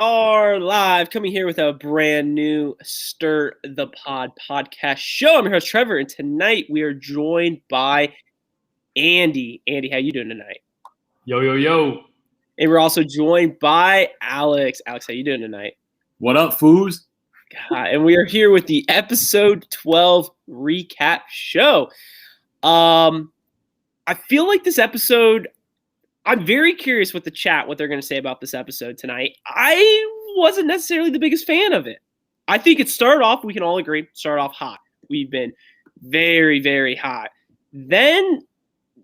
are live, coming here with a brand new Stir the Pod podcast show. I'm your host, Trevor, and tonight we are joined by Andy. Andy, how you doing tonight? Yo, yo, yo. And we're also joined by Alex. Alex, how you doing tonight? What up, foos? God, and we are here with the episode 12 recap show. I feel like this episode, I'm very curious what they're going to say about this episode tonight. I wasn't necessarily the biggest fan of it. I think it started off, we can all agree, started off hot. We've been very, very hot. Then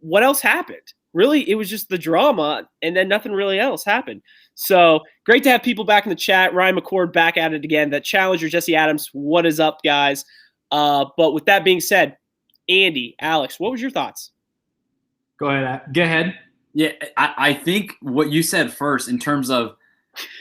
what else happened? Really, it was just the drama, and then nothing really else happened. So great to have people back in the chat. Ryan McCord back at it again. That challenger, Jesse Adams, what is up, guys? But with that being said, Andy, Alex, what was your thoughts? Go ahead. Yeah, I think what you said first in terms of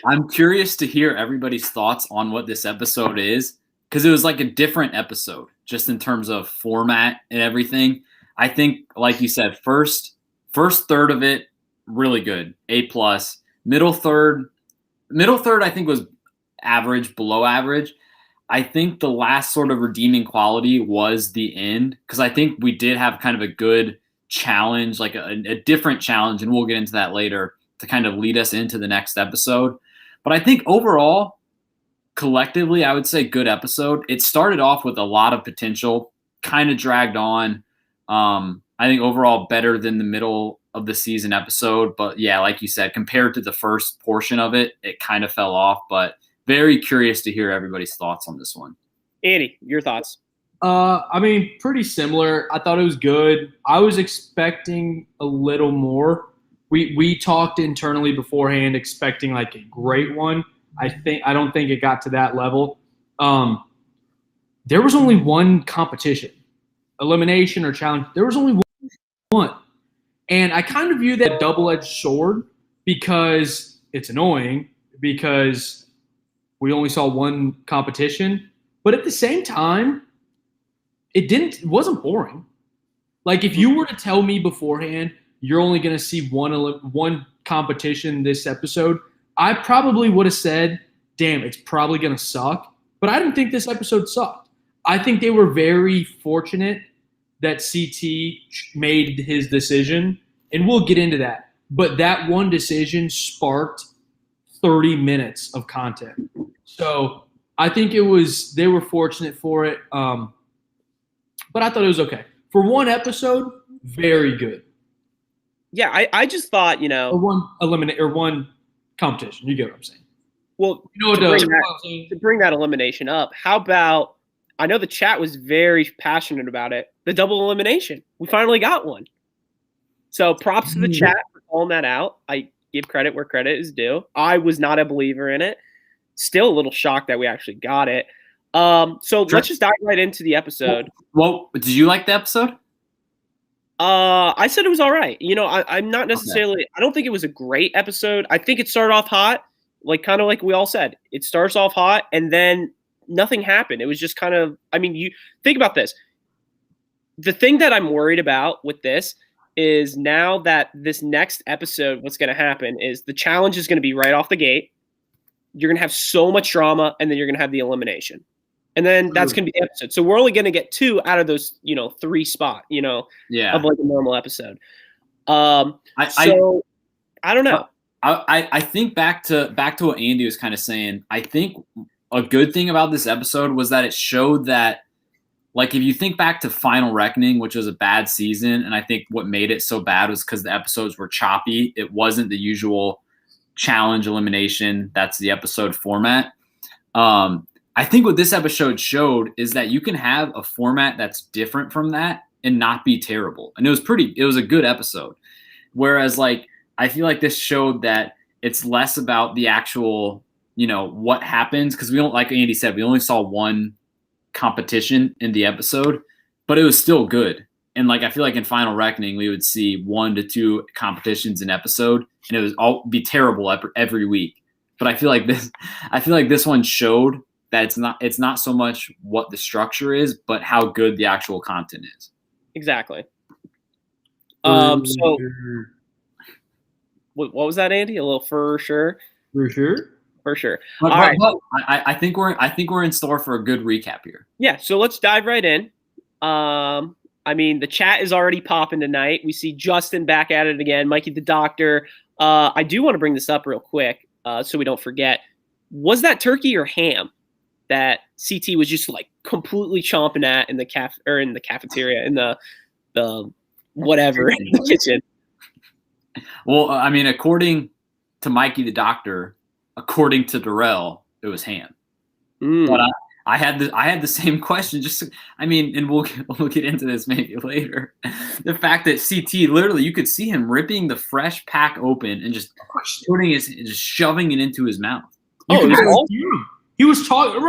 I'm curious to hear everybody's thoughts on what this episode is, because it was like a different episode just in terms of format and everything. I think, like you said, first third of it, really good, A+. Middle third I think was average, below average. I think the last sort of redeeming quality was the end, because I think we did have kind of a good challenge, like a different challenge, and we'll get into that later to kind of lead us into the next episode. But I think overall, collectively, I would say good episode. It started off with a lot of potential, kind of dragged on. I think overall better than the middle of the season episode. But yeah, like you said, compared to the first portion of it, it kind of fell off. But very curious to hear everybody's thoughts on this one. Andy, your thoughts? Pretty similar. I thought it was good. I was expecting a little more. We talked internally beforehand, expecting like a great one. I don't think it got to that level. There was only one competition, elimination or challenge. There was only one, and I kind of view that double-edged sword because it's annoying because we only saw one competition, but at the same time, it wasn't boring. Like if you were to tell me beforehand you're only going to see one competition this episode, I probably would have said, damn, it's probably going to suck. But I didn't think this episode sucked. I think they were very fortunate that CT made his decision, and we'll get into that. But that one decision sparked 30 minutes of content. So I think they were fortunate for it. But I thought it was okay. For one episode, very good. Yeah, I just thought, Or one competition. You get what I'm saying? Well, to bring that elimination up, how about, I know the chat was very passionate about it, the double elimination. We finally got one. So props to the chat for calling that out. I give credit where credit is due. I was not a believer in it. Still a little shocked that we actually got it. So let's just dive right into the episode. Well, did you like the episode? I said it was all right. I'm not necessarily, okay. I don't think it was a great episode. I think it started off hot, kind of like we all said. It starts off hot and then nothing happened. It was just kind of, you think about this. The thing that I'm worried about with this is now that this next episode, what's going to happen is the challenge is going to be right off the gate. You're going to have so much drama, and then you're going to have the elimination. And then that's going to be the episode. So we're only going to get 2 out of those, 3 spot, of like a normal episode. I don't know. I think back to what Andy was kind of saying. I think a good thing about this episode was that it showed that, like, if you think back to Final Reckoning, which was a bad season, and I think what made it so bad was because the episodes were choppy. It wasn't the usual challenge elimination. That's the episode format. I think what this episode showed is that you can have a format that's different from that and not be terrible. And it was a good episode. Whereas, like, I feel like this showed that it's less about the actual, what happens. Because we don't, like Andy said, we only saw one competition in the episode, but it was still good. And like, I feel like in Final Reckoning, we would see 1 to 2 competitions an episode, and it was all be terrible every week. But I feel like this one showed that it's not so much what the structure is, but how good the actual content is. Exactly. So what was that, Andy? A little for sure? For sure. for sure. But, All right. I think we're in store for a good recap here. Yeah, so let's dive right in. I mean, the chat is already popping tonight. We see Justin back at it again, Mikey the Doctor. I do want to bring this up real quick so we don't forget. Was that turkey or ham that CT was just like completely chomping at in the cafeteria, in the whatever, in the kitchen? Well, I mean, according to Mikey the Doctor, according to Darrell, it was ham. But I had the same question. And we'll get into this maybe later. The fact that CT literally, you could see him ripping the fresh pack open and just just shoving it into his mouth. He was talking.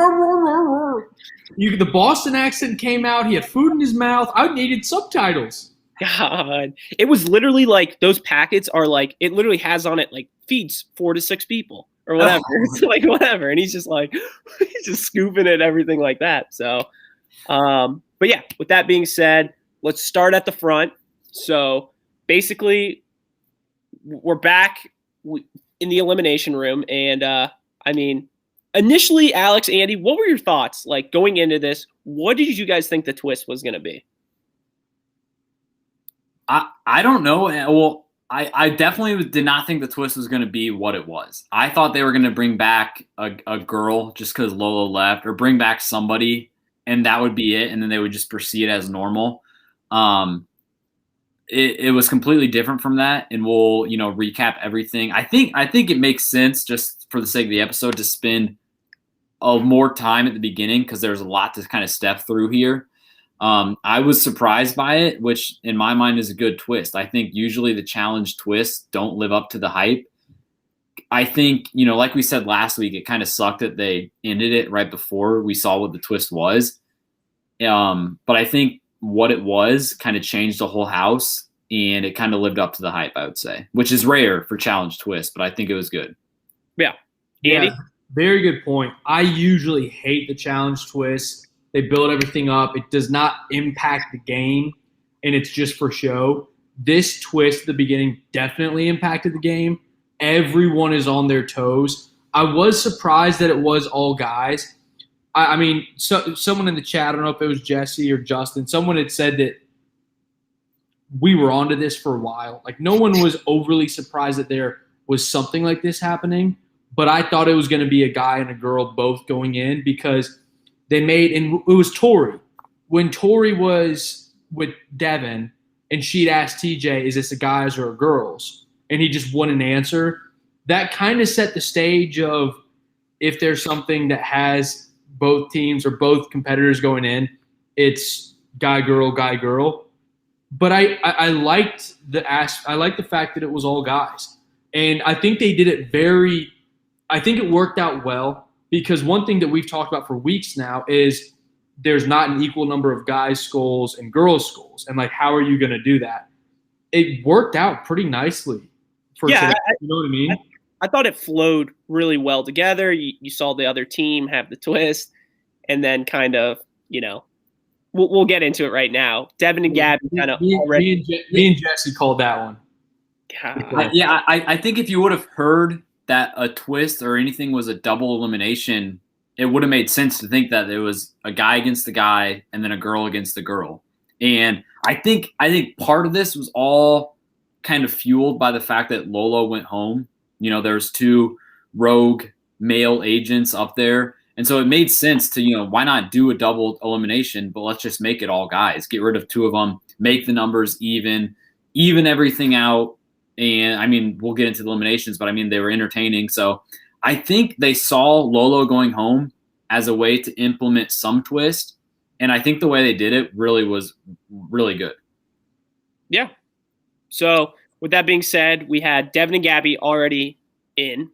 The Boston accent came out. He had food in his mouth. I needed subtitles. God, it was literally like those packets are like, it literally has on it like feeds 4 to 6 people or whatever. It's like whatever, and he's just scooping it and everything like that. So, but yeah, with that being said, let's start at the front. So basically, we're back in the elimination room, and I mean, initially, Alex, Andy, what were your thoughts like going into this? What did you guys think the twist was going to be? I don't know. Well, I definitely did not think the twist was going to be what it was. I thought they were going to bring back a girl just because Lolo left, or bring back somebody, and that would be it, and then they would just proceed as normal. It was completely different from that, and we'll recap everything. I think it makes sense just for the sake of the episode to spend more time at the beginning because there's a lot to kind of step through here. I was surprised by it, which in my mind is a good twist. I think usually the challenge twists don't live up to the hype. I think, like we said last week, it kind of sucked that they ended it right before we saw what the twist was. But I think what it was kind of changed the whole house, and it kind of lived up to the hype, I would say, which is rare for challenge twists, but I think it was good. Yeah. Andy? Yeah, very good point. I usually hate the challenge twists. They build everything up. It does not impact the game, and it's just for show. This twist at the beginning definitely impacted the game. Everyone is on their toes. I was surprised that it was all guys. I mean, someone in the chat, I don't know if it was Jesse or Justin, someone had said that we were onto this for a while. Like, no one was overly surprised that there was something like this happening, but I thought it was going to be a guy and a girl both going in because – and it was Tori. When Tori was with Devin and she'd asked TJ, is this a guys or a girls? And he just wouldn't answer. That kind of set the stage of if there's something that has both teams or both competitors going in, it's guy, girl. But I liked the fact that it was all guys. And I think they did it I think it worked out well. Because one thing that we've talked about for weeks now is there's not an equal number of guys' skulls and girls' skulls. And, like, how are you going to do that? It worked out pretty nicely for today. You know what I mean? I thought it flowed really well together. You saw the other team have the twist, and then kind of, we'll get into it right now. Devin and Gabby kind of already. Me and Jesse called that one. I think if you would have heard that a twist or anything was a double elimination, it would have made sense to think that it was a guy against the guy and then a girl against the girl. And I think part of this was all kind of fueled by the fact that Lolo went home. There's 2 rogue male agents up there. And so it made sense to, why not do a double elimination, but let's just make it all guys. Get rid of 2 of them, make the numbers even everything out. And, I mean, we'll get into the eliminations, but, I mean, they were entertaining. So I think they saw Lolo going home as a way to implement some twist. And I think the way they did it really was really good. Yeah. So with that being said, we had Devin and Gabby already in.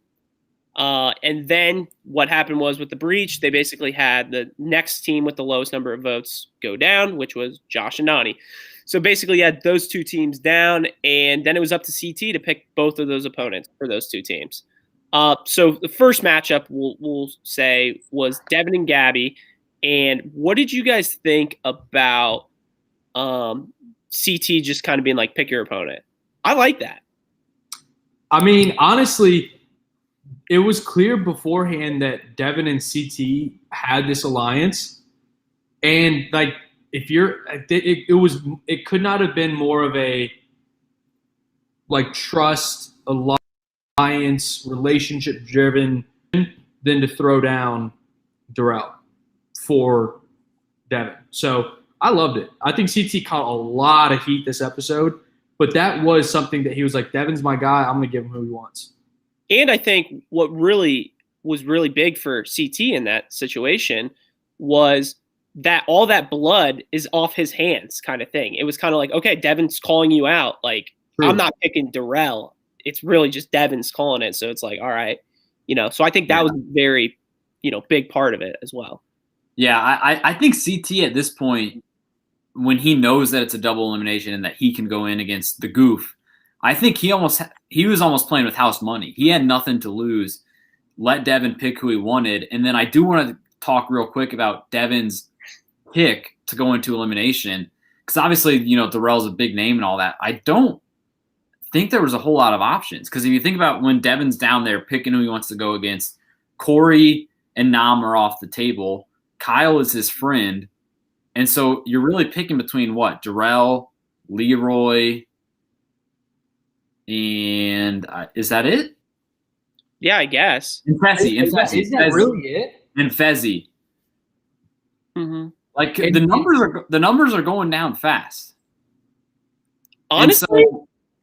And then what happened was with the breach, they basically had the next team with the lowest number of votes go down, which was Josh and Nani. So basically, you had those 2 teams down, and then it was up to CT to pick both of those opponents for those 2 teams. So the first matchup, we'll say, was Devin and Gabby. And what did you guys think about CT just kind of being like, pick your opponent? I like that. I mean, honestly, it was clear beforehand that Devin and CT had this alliance, and like if you're, it could not have been more of a like trust alliance relationship driven than to throw down Darrell for Devin. So I loved it. I think CT caught a lot of heat this episode, but that was something that he was like, Devin's my guy. I'm going to give him who he wants. And I think what really was really big for CT in that situation was that all that blood is off his hands kind of thing. It was kind of like, okay, Devin's calling you out. Like, True. I'm not picking Darrell. It's really just Devin's calling it. So it's like, all right, so I think that was a very, big part of it as well. Yeah, I think CT at this point, when he knows that it's a double elimination and that he can go in against the goof, I think he was almost playing with house money. He had nothing to lose. Let Devin pick who he wanted. And then I do want to talk real quick about Devin's pick to go into elimination. Because obviously, Darrell's a big name and all that. I don't think there was a whole lot of options. Because if you think about when Devin's down there picking who he wants to go against, Corey and Nam are off the table. Kyle is his friend. And so you're really picking between what? Darrell, Leroy, and is that it? Yeah, I guess. And Fezzi. Is that really it? And Fezzi. Mm-hmm. Like the numbers are going down fast. Honestly,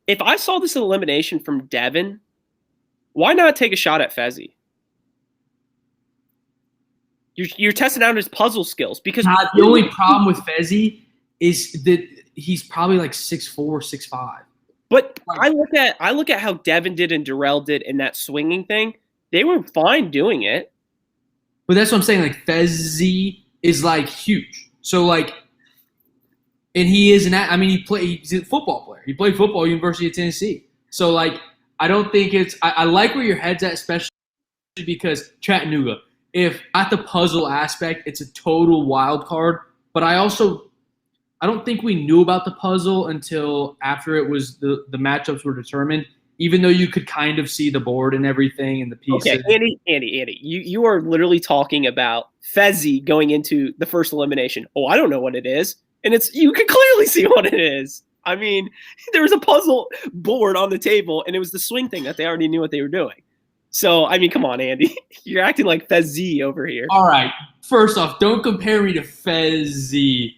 if I saw this elimination from Devin, why not take a shot at Fezzi? You're testing out his puzzle skills because the only problem with Fezzi is that he's probably like 6'4", 6'5". But I look at how Devin did and Darrell did in that swinging thing. They were fine doing it. But that's what I'm saying. Like Fezzi is like huge. So like, and he is he's a football player. He played football at University of Tennessee. So like, I don't think I like where your head's at, especially because Chattanooga. If at the puzzle aspect, it's a total wild card. But I don't think we knew about the puzzle until after it was the matchups were determined, even though you could kind of see the board and everything and the pieces. Okay, Andy, you are literally talking about Fezzi going into the first elimination. Oh, I don't know what it is. And you can clearly see what it is. I mean, there was a puzzle board on the table, and it was the swing thing that they already knew what they were doing. So, I mean, come on, Andy. You're acting like Fezzi over here. All right. First off, don't compare me to Fezzi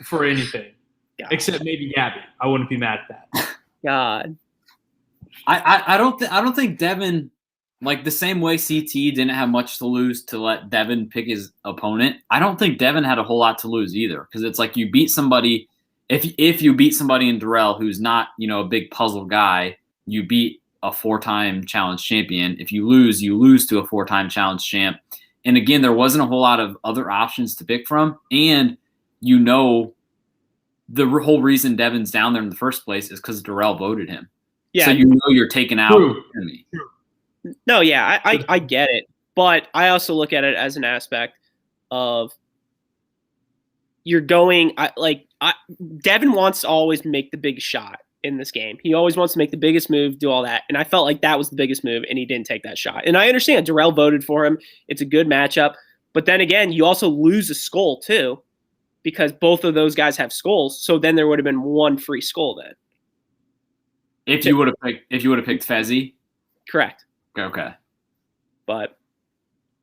for anything. God. Except maybe Gabby. I wouldn't be mad at that. God. I don't think Devin, like the same way CT didn't have much to lose to let Devin pick his opponent, I don't think Devin had a whole lot to lose either. Because it's like you beat somebody, if you beat somebody in Darrell who's not, a big puzzle guy, you beat a 4-time challenge champion. If you lose to a 4-time challenge champ. And again, there wasn't a whole lot of other options to pick from. And the whole reason Devin's down there in the first place is because Darrell voted him. Yeah. So you're taking out enemy. No, yeah, I get it. But I also look at it as an aspect of Devin wants to always make the big shot in this game. He always wants to make the biggest move, do all that. And I felt like that was the biggest move, and he didn't take that shot. And I understand Darrell voted for him. It's a good matchup. But then again, you also lose a skull too, because both of those guys have skulls. So then there would have been one free skull then. If you would have picked Fezzi? Correct. Okay. But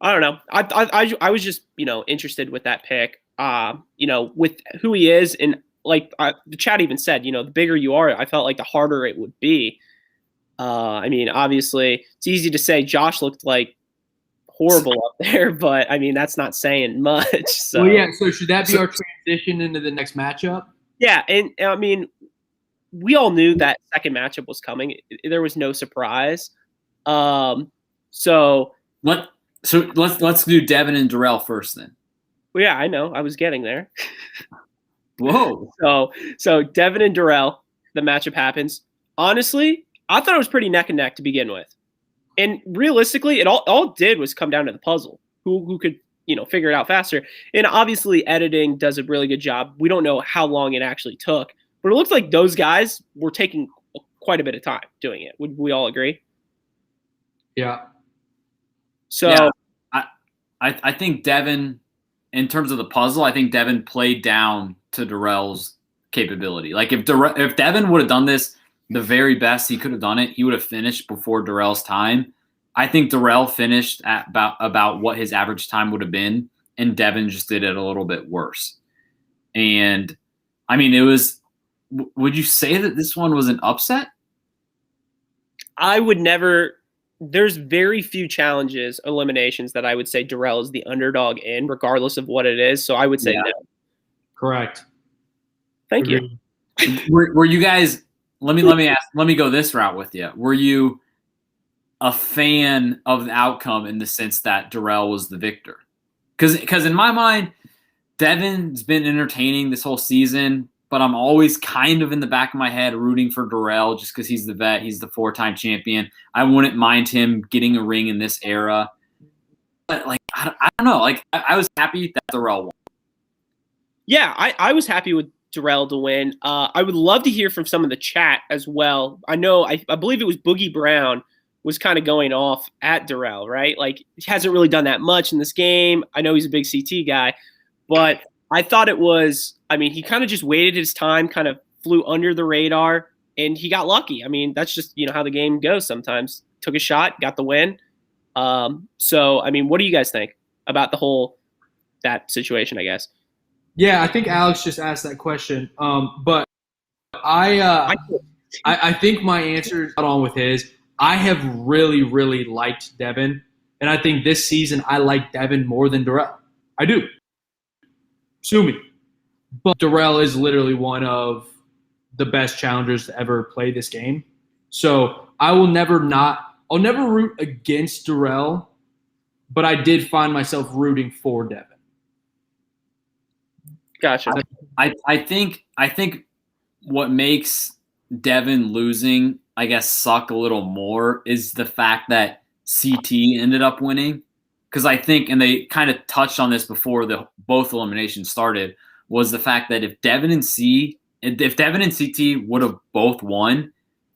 I don't know. I was just, interested with that pick. With who he is, and like the chat even said, the bigger you are, I felt like the harder it would be. I mean, obviously, it's easy to say Josh looked like horrible up there, but I mean, that's not saying much. So. Well, yeah. So should that be our transition into the next matchup? Yeah, and I mean, we all knew that second matchup was coming. There was no surprise. So let's do Devin and Darrell first then. Well, yeah, I know. I was getting there. Whoa. So Devin and Darrell, the matchup happens. Honestly, I thought it was pretty neck and neck to begin with. And realistically, it all it did was come down to the puzzle. Who could, figure it out faster. And obviously editing does a really good job. We don't know how long it actually took, but it looks like those guys were taking quite a bit of time doing it. Would we all agree? Yeah. So yeah, I think Devin, in terms of the puzzle, I think Devin played down to Darrell's capability. Like if Devin would have done this the very best he could have done it, he would have finished before Darrell's time. I think Darrell finished at about what his average time would have been, and Devin just did it a little bit worse. And I mean, it was. Would you say that this one was an upset? I would never. There's very few challenges, eliminations that I would say Darrell is the underdog in, regardless of what it is. So I would say no. Correct. Thank you. Were you guys? Let me go this route with you. Were you a fan of the outcome in the sense that Darrell was the victor? Because in my mind, Devin's been entertaining this whole season, but I'm always kind of in the back of my head rooting for Darrell just because he's the vet. He's the 4-time champion. I wouldn't mind him getting a ring in this era. But, like, I don't know. Like, I was happy that Darrell won. Yeah, I was happy with Darrell to win. I would love to hear from some of the chat as well. I know, I believe it was Boogie Brown was kind of going off at Darrell, right? Like, he hasn't really done that much in this game. I know he's a big CT guy, but I thought it was, I mean, he kind of just waited his time, kind of flew under the radar, and he got lucky. I mean, that's just, how the game goes sometimes. Took a shot, got the win. So, I mean, what do you guys think about that situation, I guess? Yeah, I think Alex just asked that question. But I think my answer is not on with his. I have really, really liked Devin, and I think this season I like Devin more than Darrell. I do. Sue me. But Darrell is literally one of the best challengers to ever play this game. So I'll never root against Darrell, but I did find myself rooting for Devin. Gotcha. I think what makes Devin losing, I guess, suck a little more is the fact that CT ended up winning. Because I think, and they kind of touched on this before both eliminations started, was the fact that if Devin and CT would have both won,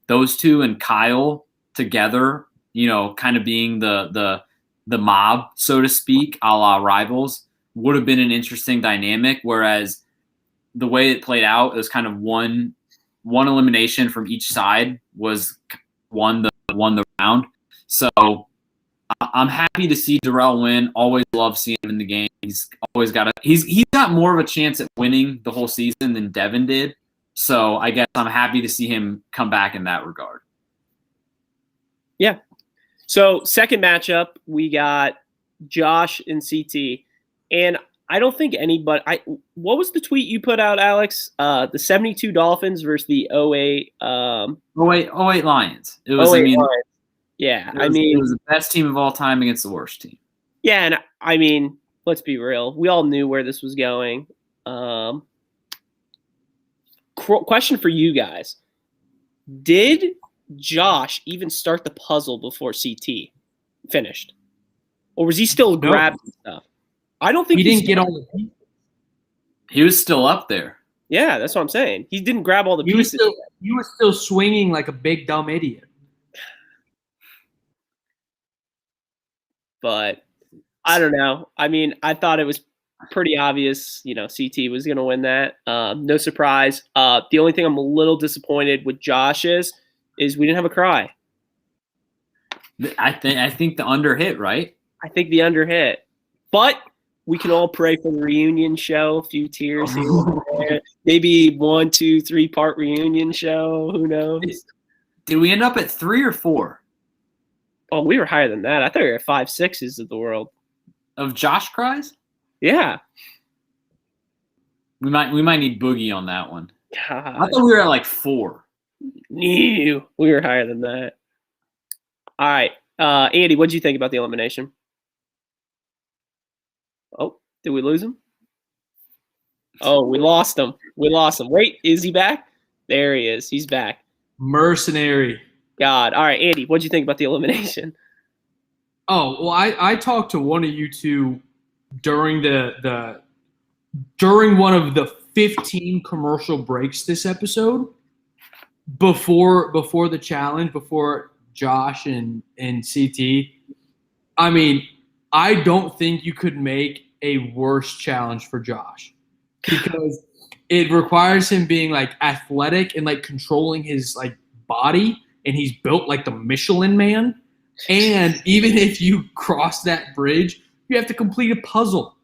those two and Kyle together, kind of being the mob, so to speak, a la Rivals, would have been an interesting dynamic. Whereas the way it played out, it was kind of one elimination from each side was won the round. So I'm happy to see Darrell win. Always love seeing him in the game. He's got more of a chance at winning the whole season than Devin did. So I guess I'm happy to see him come back in that regard. Yeah. So second matchup, we got Josh and CT. And I don't think anybody – what was the tweet you put out, Alex? The 72 Dolphins versus the 08 Lions. It was, Lions. Yeah, it was the best team of all time against the worst team. Yeah, and I mean, let's be real. We all knew where this was going. Question for you guys. Did Josh even start the puzzle before CT finished? Or was he still grabbing stuff? I don't think he didn't get all the pieces. He was still up there. Yeah, that's what I'm saying. He didn't grab all the pieces. He was still swinging like a big dumb idiot. But I don't know. I mean, I thought it was pretty obvious, CT was going to win that. No surprise. The only thing I'm a little disappointed with Josh is we didn't have a cry. I think the under hit, right? I think the under hit. But we can all pray for the reunion show, a few tears here. Maybe 1, 2, 3-part reunion show. Who knows? Did we end up at 3 or 4? Oh, we were higher than that. I thought we were at 5, 6s of the world. Of Josh cries? Yeah. We might need Boogie on that one. God. I thought we were at like 4. No, we were higher than that. All right. Andy, what did you think about the elimination? Oh, did we lose him? Oh, we lost him. Wait, is he back? There he is. He's back. Mercenary. God. All right, Andy, what did you think about the elimination? Oh, well, I talked to one of you two during during one of the 15 commercial breaks this episode before the challenge, before Josh and CT. I mean, I don't think you could make a worse challenge for Josh because it requires him being like athletic and like controlling his like body, and he's built like the Michelin Man. And even if you cross that bridge, you have to complete a puzzle.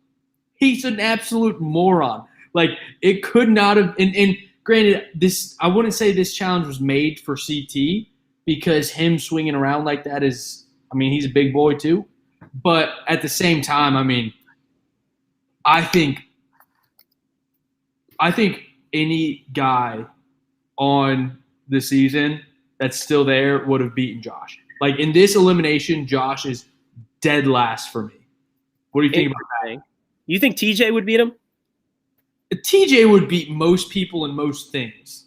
He's an absolute moron. Like it could not have. And granted, this I wouldn't say this challenge was made for CT because him swinging around like that is. I mean, he's a big boy too. But at the same time, I mean, I think any guy on the season that's still there would have beaten Josh. Like in this elimination, Josh is dead last for me. What do you think about that? You think TJ would beat him? TJ would beat most people in most things.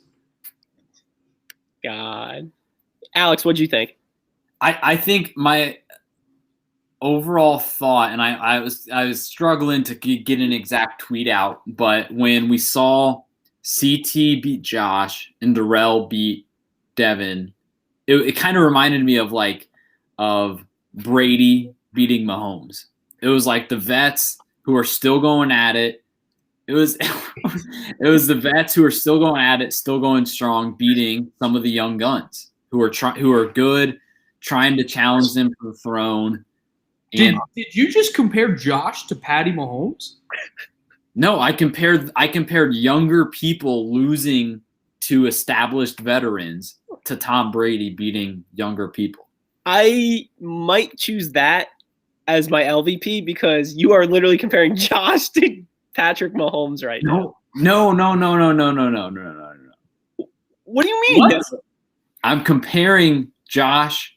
God. Alex, what'd you think? I think my overall thought, and I was struggling to get an exact tweet out, but when we saw CT beat Josh and Darrell beat Devin, it kind of reminded me of Brady beating Mahomes. It was like the vets who are still going at it. It was the vets who are still going at it, still going strong, beating some of the young guns who are good, trying to challenge them for the throne. Did you just compare Josh to Patty Mahomes? No, I compared younger people losing to established veterans to Tom Brady beating younger people. I might choose that as my LVP because you are literally comparing Josh to Patrick Mahomes right now. No. What do you mean? What? I'm comparing Josh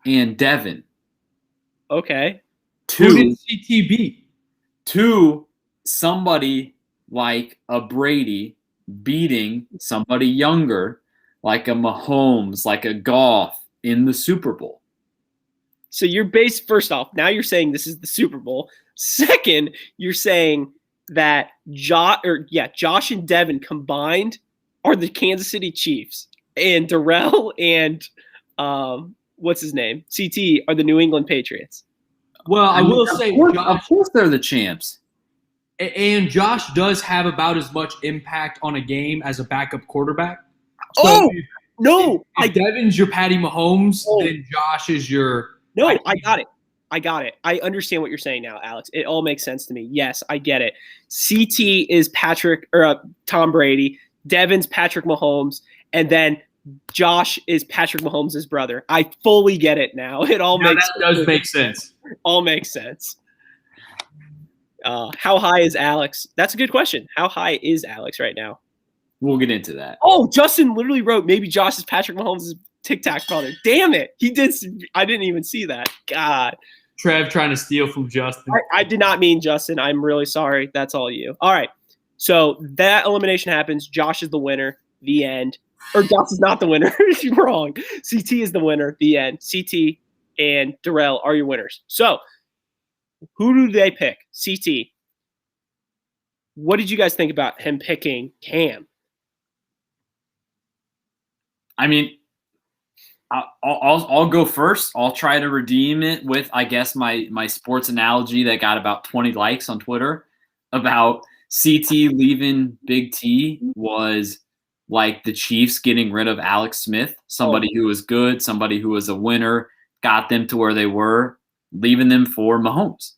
and Devin. Okay. Who did CT beat? To somebody like a Brady beating somebody younger, like a Mahomes, like a Goff in the Super Bowl. So you're based, first off, now you're saying this is the Super Bowl. Second, you're saying that Josh and Devin combined are the Kansas City Chiefs, and Darrell and what's his name? CT are the New England Patriots. Well, I will say, of course they're the champs. And Josh does have about as much impact on a game as a backup quarterback. So if Devin's your Patty Mahomes, then Josh is your. No, I got it. I understand what you're saying now, Alex. It all makes sense to me. Yes, I get it. CT is Tom Brady. Devin's Patrick Mahomes, and then Josh is Patrick Mahomes' brother. I fully get it now. It all makes sense. That does make sense. All makes sense. How high is Alex? That's a good question. How high is Alex right now? We'll get into that. Oh, Justin literally wrote maybe Josh is Patrick Mahomes' Tic Tac brother. Damn it. He did. I didn't even see that. God. Trev trying to steal from Justin. I did not mean Justin. I'm really sorry. That's all you. All right. So that elimination happens. Josh is the winner. The end. Or Josh is not the winner. You're wrong. CT is the winner. The end. CT and Darrell are your winners. So who do they pick? CT. What did you guys think about him picking Cam? I mean, I'll go first. I'll try to redeem it with, I guess, my sports analogy that got about 20 likes on Twitter about CT leaving Big T was like the Chiefs getting rid of Alex Smith, somebody who was good, somebody who was a winner, got them to where they were, leaving them for Mahomes,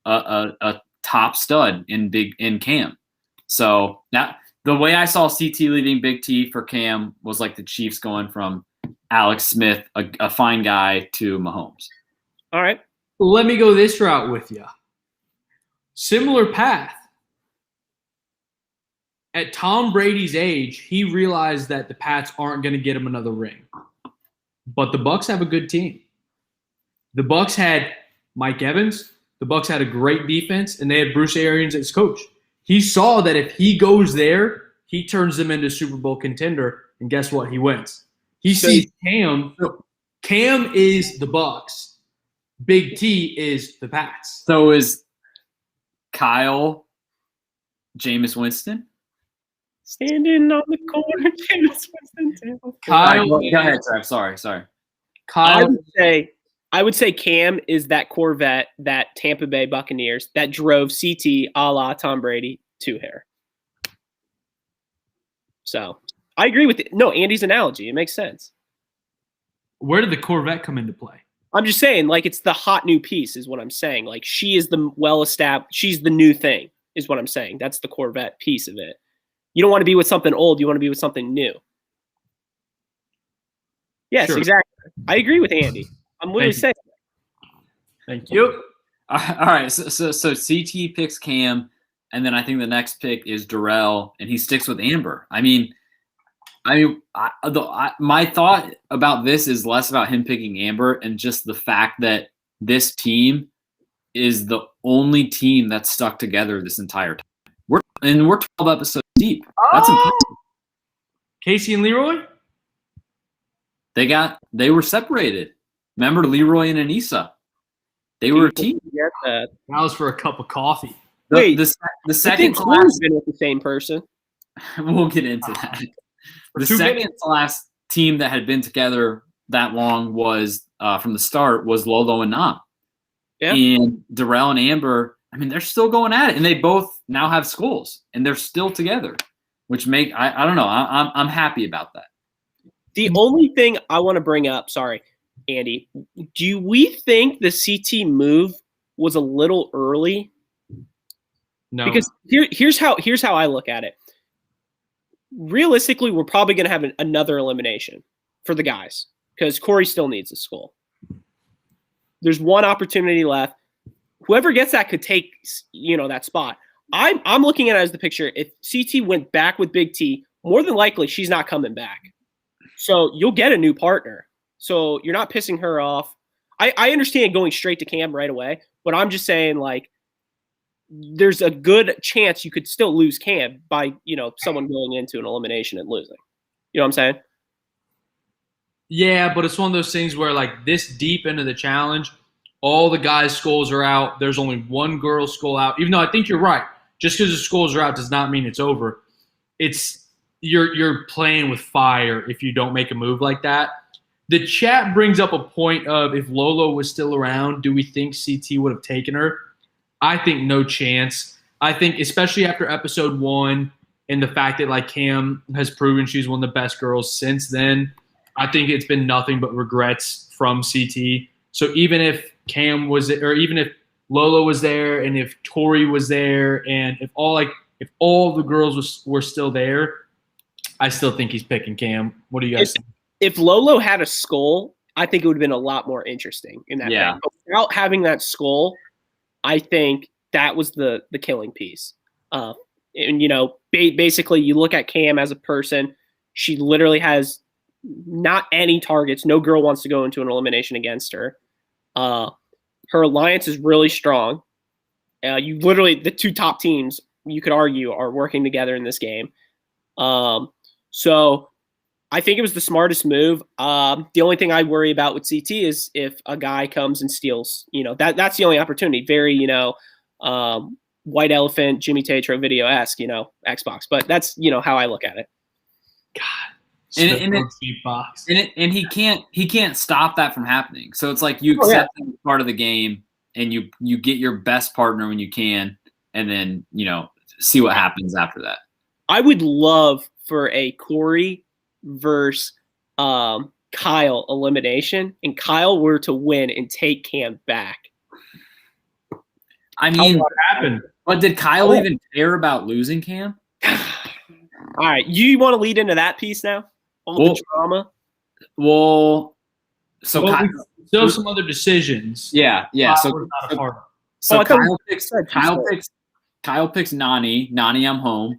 a top stud in Cam. So now the way I saw CT leaving Big T for Cam was like the Chiefs going from Alex Smith, a fine guy, to Mahomes. All right. Let me go this route with you. Similar path. At Tom Brady's age, he realized that the Pats aren't going to get him another ring. But the Bucs have a good team. The Bucs had Mike Evans. The Bucs had a great defense, and they had Bruce Arians as coach. He saw that if he goes there, he turns them into a Super Bowl contender, and guess what? He wins. He sees Cam. Cam is the Bucs. Big T is the Pats. So is Kyle Jameis Winston? Standing on the corner, Jameis Winston. Kyle, go ahead, Trev. Sorry. I would say I would say Cam is that Corvette that Tampa Bay Buccaneers that drove CT a la Tom Brady to her. So I agree with it. No, Andy's analogy. It makes sense. Where did the Corvette come into play? I'm just saying, like, it's the hot new piece is what I'm saying. Like, she is the well-established, she's the new thing is what I'm saying. That's the Corvette piece of it. You don't want to be with something old. You want to be with something new. Yes, sure. Exactly. I agree with Andy. I'm literally saying that. Thank you. All right. So CT picks Cam, and then I think the next pick is Darrell, and he sticks with Amber. My thought about this is less about him picking Amber and just the fact that this team is the only team that's stuck together this entire time. We're 12 episodes deep. That's impressive. Casey and Leroy? They were separated. Remember Leroy and Anissa? They were a team. That was for a cup of coffee. The second to last been with the same person. We'll get into that. The second to last team that had been together that long was from the start was Lolo and Nam. Yeah. And Darrell and Amber, they're still going at it, and they both now have schools, and they're still together, which I don't know. I'm happy about that. The only thing I want to bring up, sorry, Andy, do we think the CT move was a little early? No. Because here's how I look at it. Realistically, we're probably going to have another elimination for the guys because Corey still needs a school. There's one opportunity left. Whoever gets that could take, that spot. I'm looking at it as the picture. If CT went back with Big T, more than likely she's not coming back. So you'll get a new partner. So you're not pissing her off. I understand going straight to Cam right away, but I'm just saying, like, there's a good chance you could still lose Cam by, someone going into an elimination and losing. You know what I'm saying? Yeah, but it's one of those things where, like, this deep into the challenge, all the guys' skulls are out. There's only one girl's skull out. Even though I think you're right. Just because the skulls are out does not mean it's over. You're playing with fire if you don't make a move like that. The chat brings up a point of if Lolo was still around, do we think CT would have taken her? I think no chance. I think especially after episode 1 and the fact that, like, Cam has proven she's one of the best girls since then, I think it's been nothing but regrets from CT. So even if Cam was there, or even if Lolo was there, and if Tori was there, and if all the girls were still there, I still think he's picking Cam. What do you guys think? If Lolo had a skull, I think it would have been a lot more interesting in that. Yeah. Thing. But without having that skull, I think that was the killing piece. Basically you look at Cam as a person, she literally has not any targets. No girl wants to go into an elimination against her. Her alliance is really strong. The two top teams, you could argue, are working together in this game. So I think it was the smartest move. The only thing I worry about with CT is if a guy comes and steals, that's the only opportunity. Very, white elephant, Jimmy Tatro video-esque, Xbox. But that's, how I look at it. God. And he can't stop that from happening. So it's like you accept it as part of the game, and you get your best partner when you can, and then, see what happens after that. I would love for a Corey versus Kyle elimination, and Kyle were to win and take Cam back. What happened? But did Kyle even care about losing Cam? All right, you want to lead into that piece now? The drama. Still some other decisions. Yeah. So Kyle picks Nani. Nani, I'm home.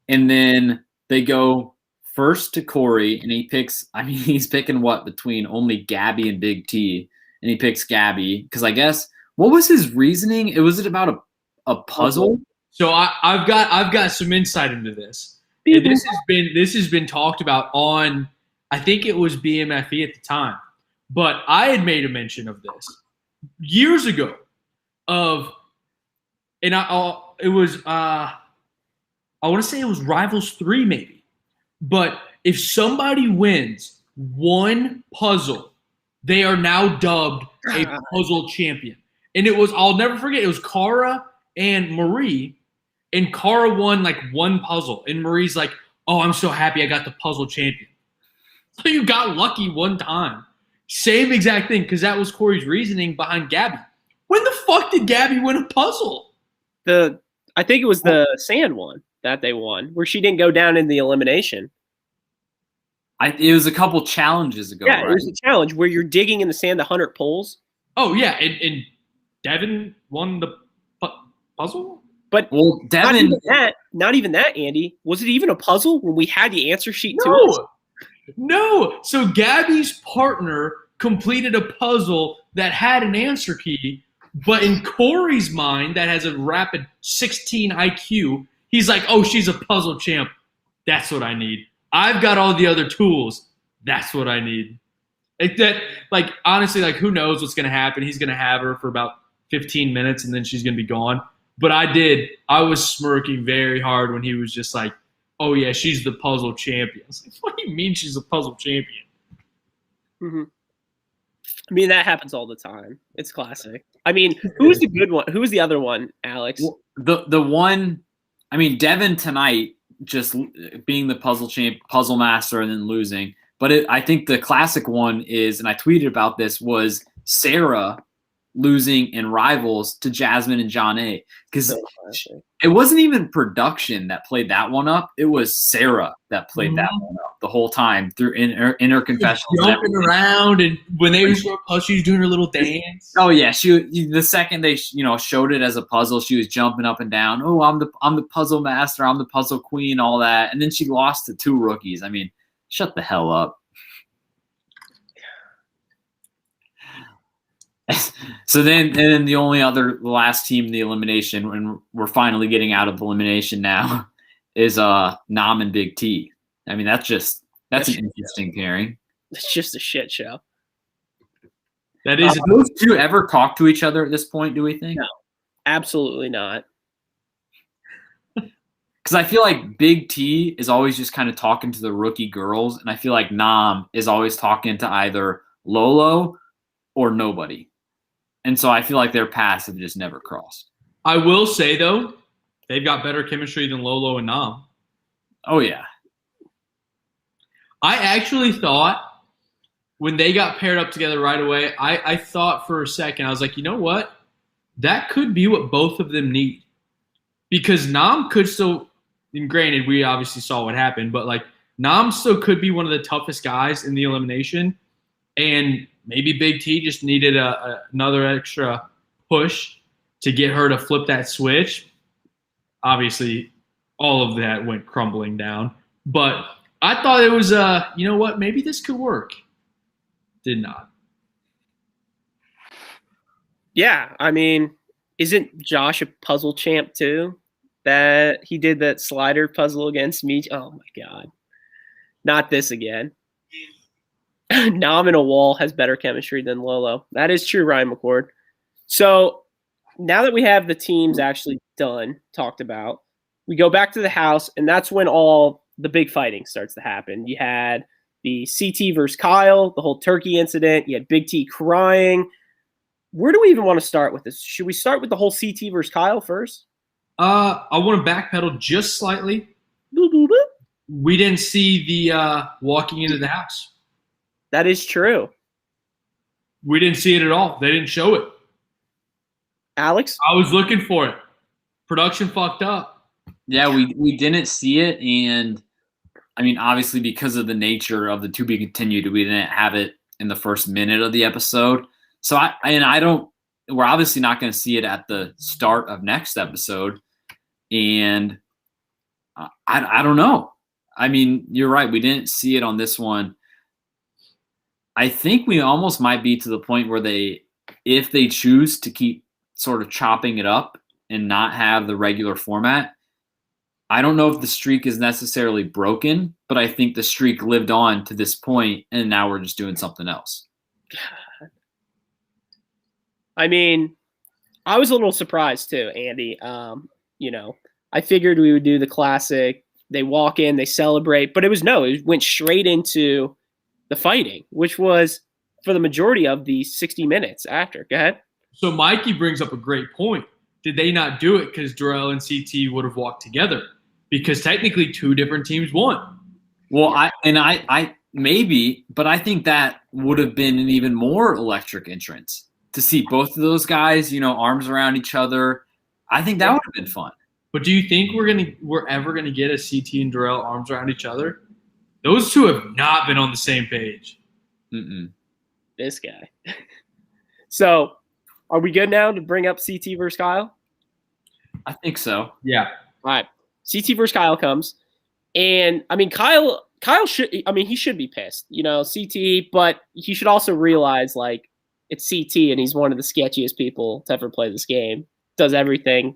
And then they go first to Corey, and he picks. He's picking what between only Gabby and Big T, and he picks Gabby because I guess what was his reasoning? Was it about a puzzle? So I've got some insight into this. And this has been talked about on, I think it was BMFE at the time, but I had made a mention of this years ago. I want to say it was Rivals 3 maybe. But if somebody wins one puzzle they are now dubbed a puzzle champion. And I'll never forget, it was Cara and Marie, and Cara won like one puzzle. And Marie's like, oh, I'm so happy I got the puzzle champion. So you got lucky one time. Same exact thing, because that was Corey's reasoning behind Gabby. When the fuck did Gabby win a puzzle? I think it was the sand one that they won, where she didn't go down in the elimination. It was a couple challenges ago. Yeah, right? It was a challenge where you're digging in the sand 100 poles. Oh, yeah, and Devin won the puzzle? But Devin, not even that, Andy. Was it even a puzzle when we had the answer sheet to it? No. So Gabby's partner completed a puzzle that had an answer key, but in Corey's mind, that has a rapid 16 IQ, he's like, oh, she's a puzzle champ. That's what I need. I've got all the other tools. That's what I need. Honestly, who knows what's going to happen? He's going to have her for about 15 minutes, and then she's going to be gone. But I was smirking very hard when he was just like, oh, yeah, she's the puzzle champion. I was like, what do you mean she's a puzzle champion? Mm-hmm. I mean, that happens all the time. It's classic. I mean, who's the good one? Who's the other one, Alex? Well, the one, I mean, Devin tonight just being the puzzle master and then losing. But I think the classic one is, and I tweeted about this, was Sarah losing in Rivals to Jasmine and John A. Because it wasn't even production that played that one up. It was Sarah that played that one up the whole time through in her confessionals. Jumping around, and when they were showing puzzle, she was doing her little dance. Oh yeah, the second they showed it as a puzzle, she was jumping up and down. Oh, I'm the puzzle master, I'm the puzzle queen, all that. And then she lost to two rookies. I mean, shut the hell up. So then the last team in the elimination, and we're finally getting out of elimination now, is Nam and Big T. I mean, that's an interesting pairing. It's just a shit show. That is. Those two ever talk to each other at this point, do we think? No, absolutely not. Because I feel like Big T is always just kind of talking to the rookie girls, and I feel like Nam is always talking to either Lolo or nobody. And so I feel like their paths have just never crossed. I will say, though, they've got better chemistry than Lolo and Nam. Oh, yeah. I actually thought when they got paired up together right away, I thought for a second, I was like, you know what? That could be what both of them need. Because Nam could still, and granted, we obviously saw what happened, but Nam still could be one of the toughest guys in the elimination. And maybe Big T just needed another extra push to get her to flip that switch. Obviously, all of that went crumbling down. But I thought it was, you know what, maybe this could work. Did not. Yeah, I mean, isn't Josh a puzzle champ too? That he did that slider puzzle against me. Oh, my God. Not this again. Nam in a wall has better chemistry than Lolo. That is true, Ryan McCord. So now that we have the teams actually talked about, we go back to the house, and that's when all the big fighting starts to happen. You had the CT versus Kyle, the whole turkey incident. You had Big T crying. Where do we even want to start with this? Should we start with the whole CT versus Kyle first? I want to backpedal just slightly. Boop, boop, boop. We didn't see the walking into the house. That is true. We didn't see it at all. They didn't show it. Alex? I was looking for it. Production fucked up. Yeah, we didn't see it, and I mean, obviously because of the nature of the to be continued, we didn't have it in the first minute of the episode. So we're obviously not going to see it at the start of next episode, and I don't know. I mean, you're right. We didn't see it on this one. I think we almost might be to the point where if they choose to keep sort of chopping it up and not have the regular format, I don't know if the streak is necessarily broken, but I think the streak lived on to this point, and now we're just doing something else. I mean, I was a little surprised too, Andy. I figured we would do the classic. They walk in, they celebrate, but it went straight into the fighting, which was for the majority of the 60 minutes after. Go ahead. So Mikey brings up a great point. Did they not do it because Darrell and CT would have walked together? Because technically 2 different teams won. Well, I maybe, but I think that would have been an even more electric entrance to see both of those guys, arms around each other. I think that would have been fun. But do you think we're ever gonna get a CT and Darrell arms around each other? Those 2 have not been on the same page. Mm-mm. This guy. So, are we good now to bring up CT versus Kyle? I think so. Yeah. All right. CT versus Kyle comes. And, I mean, Kyle should – I mean, he should be pissed, CT, but he should also realize, like, it's CT and he's one of the sketchiest people to ever play this game. Does everything,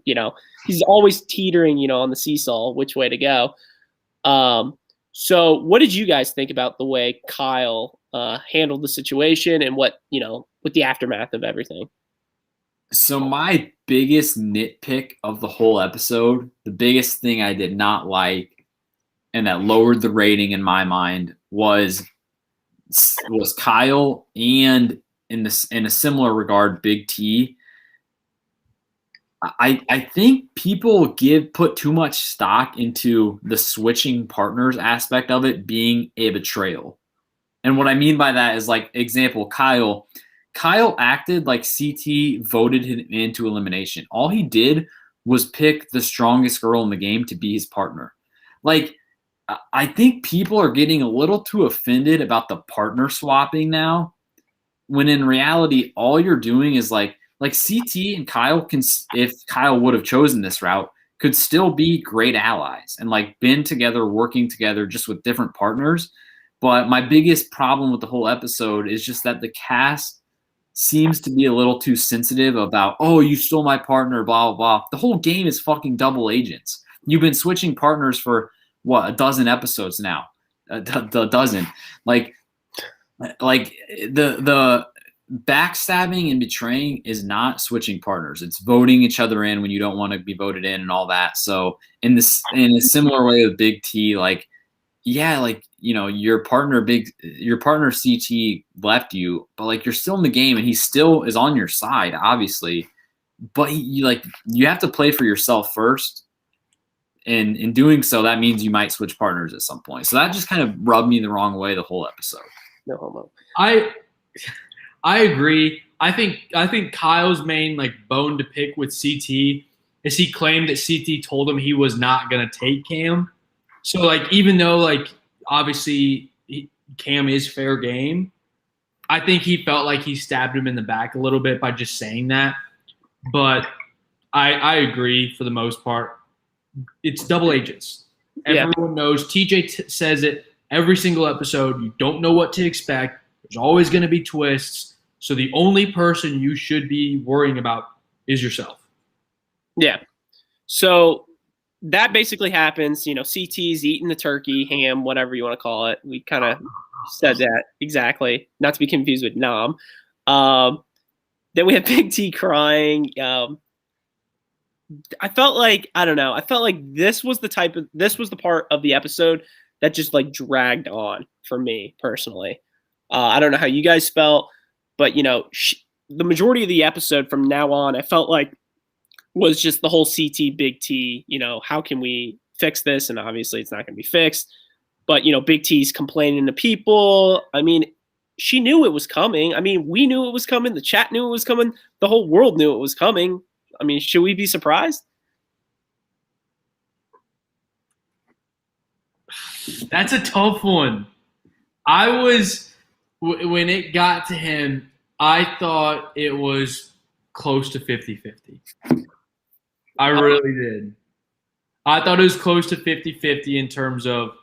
He's always teetering, on the seesaw, which way to go. So what did you guys think about the way Kyle handled the situation and what, with the aftermath of everything? So my biggest nitpick of the whole episode, the biggest thing I did not like and that lowered the rating in my mind was Kyle and in a similar regard, Big T. I think people put too much stock into the switching partners aspect of it being a betrayal. And what I mean by that is, like, example, Kyle acted like CT voted him into elimination. All he did was pick the strongest girl in the game to be his partner. Like, I think people are getting a little too offended about the partner swapping now, when in reality, all you're doing is like CT and Kyle if Kyle would have chosen this route, could still be great allies and like been together, working together just with different partners. But my biggest problem with the whole episode is just that the cast seems to be a little too sensitive about, oh, you stole my partner, blah, blah, blah. The whole game is fucking double agents. You've been switching partners for, what, a dozen episodes now? A dozen. Like the backstabbing and betraying is not switching partners. It's voting each other in when you don't want to be voted in and all that. So in a similar way with Big T, like, yeah, like, your partner CT left you, but like you're still in the game and he still is on your side, obviously. But you have to play for yourself first. And in doing so, that means you might switch partners at some point. So that just kind of rubbed me the wrong way the whole episode. No homo. I agree. I think Kyle's main bone to pick with CT is he claimed that CT told him he was not gonna take Cam. So even though obviously Cam is fair game, I think he felt like he stabbed him in the back a little bit by just saying that. But I agree for the most part. It's double agents. Everyone knows. TJ says it every single episode. You don't know what to expect. There's always going to be twists. So the only person you should be worrying about is yourself. Yeah. So that basically happens. CT's eating the turkey, ham, whatever you want to call it. We kind of said that exactly, not to be confused with Nam. Then we have Big T crying. I felt like, I don't know. I felt like this was the part of the episode that just dragged on for me personally. I don't know how you guys felt, but the majority of the episode from now on, I felt like was just the whole CT Big T. How can we fix this? And obviously, it's not going to be fixed. But Big T's complaining to people. I mean, she knew it was coming. I mean, we knew it was coming. The chat knew it was coming. The whole world knew it was coming. I mean, should we be surprised? That's a tough one. When it got to him, I thought it was close to 50-50. I really did. I thought it was close to 50-50 in terms of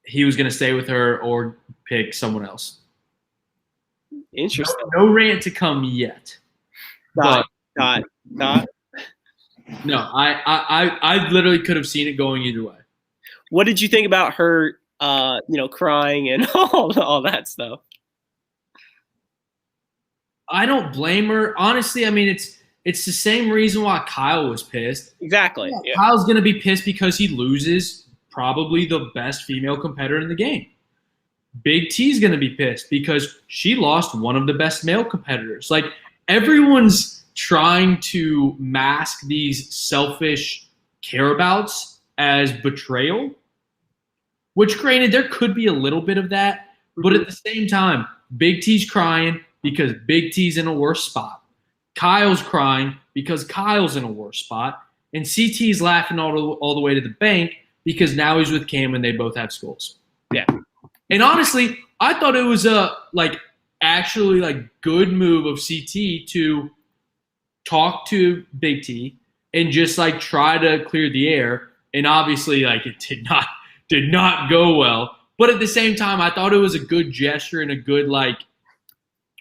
he was going to stay with her or pick someone else. Interesting. No rant to come yet. Not. No, I literally could have seen it going either way. What did you think about her, crying and all that stuff? I don't blame her. Honestly, I mean, it's the same reason why Kyle was pissed. Exactly. Yeah. Kyle's going to be pissed because he loses probably the best female competitor in the game. Big T's going to be pissed because she lost one of the best male competitors. Like, everyone's trying to mask these selfish careabouts as betrayal, which, granted, there could be a little bit of that. But at the same time, Big T's crying because Big T's in a worse spot. Kyle's crying because Kyle's in a worse spot. And CT's laughing all the way to the bank because now he's with Cam and they both have schools. Yeah. And honestly, I thought it was a good move of CT to talk to Big T and just like try to clear the air. And obviously, like, it did not go well. But at the same time, I thought it was a good gesture and a good like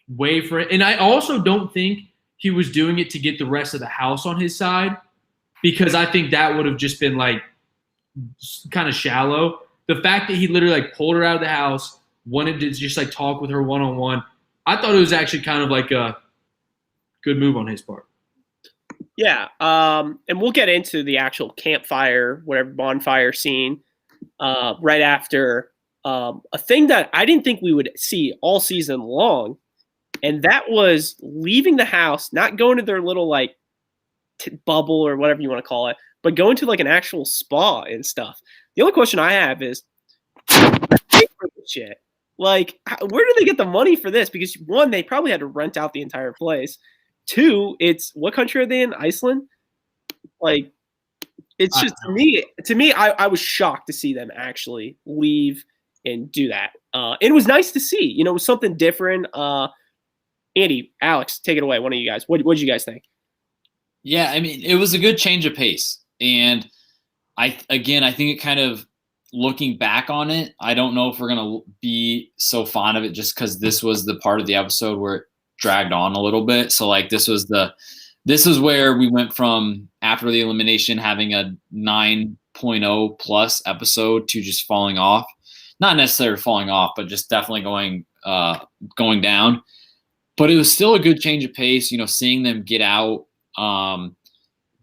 way for it. And I also don't think he was doing it to get the rest of the house on his side, because I think that would have just been like kind of shallow. The fact that he literally like pulled her out of the house, wanted to just like talk with her one-on-one, I thought it was actually kind of like a good move on his part. Yeah, and we'll get into the actual campfire, whatever, bonfire scene right after a thing that I didn't think we would see all season long, and that was leaving the house, not going to their little like bubble or whatever you want to call it, but going to like an actual spa and stuff. The only question I have is, pay for this shit. Like, where do they get the money for this? Because one, they probably had to rent out the entire place. Two, it's what country are they in? Iceland? Like, it's just to me, I was shocked to see them actually leave and do that. It was nice to see. You know, it was something different. Andy, Alex, take it away. One of you guys. What did you guys think? Yeah, I mean, it was a good change of pace. And I think it kind of, looking back on it, I don't know if we're going to be so fond of it just because this was the part of the episode where it dragged on a little bit. So like this is where we went from, after the elimination, having a 9.0 plus episode to just falling off. Not necessarily falling off, but just definitely going down. But it was still a good change of pace, you know, seeing them get out.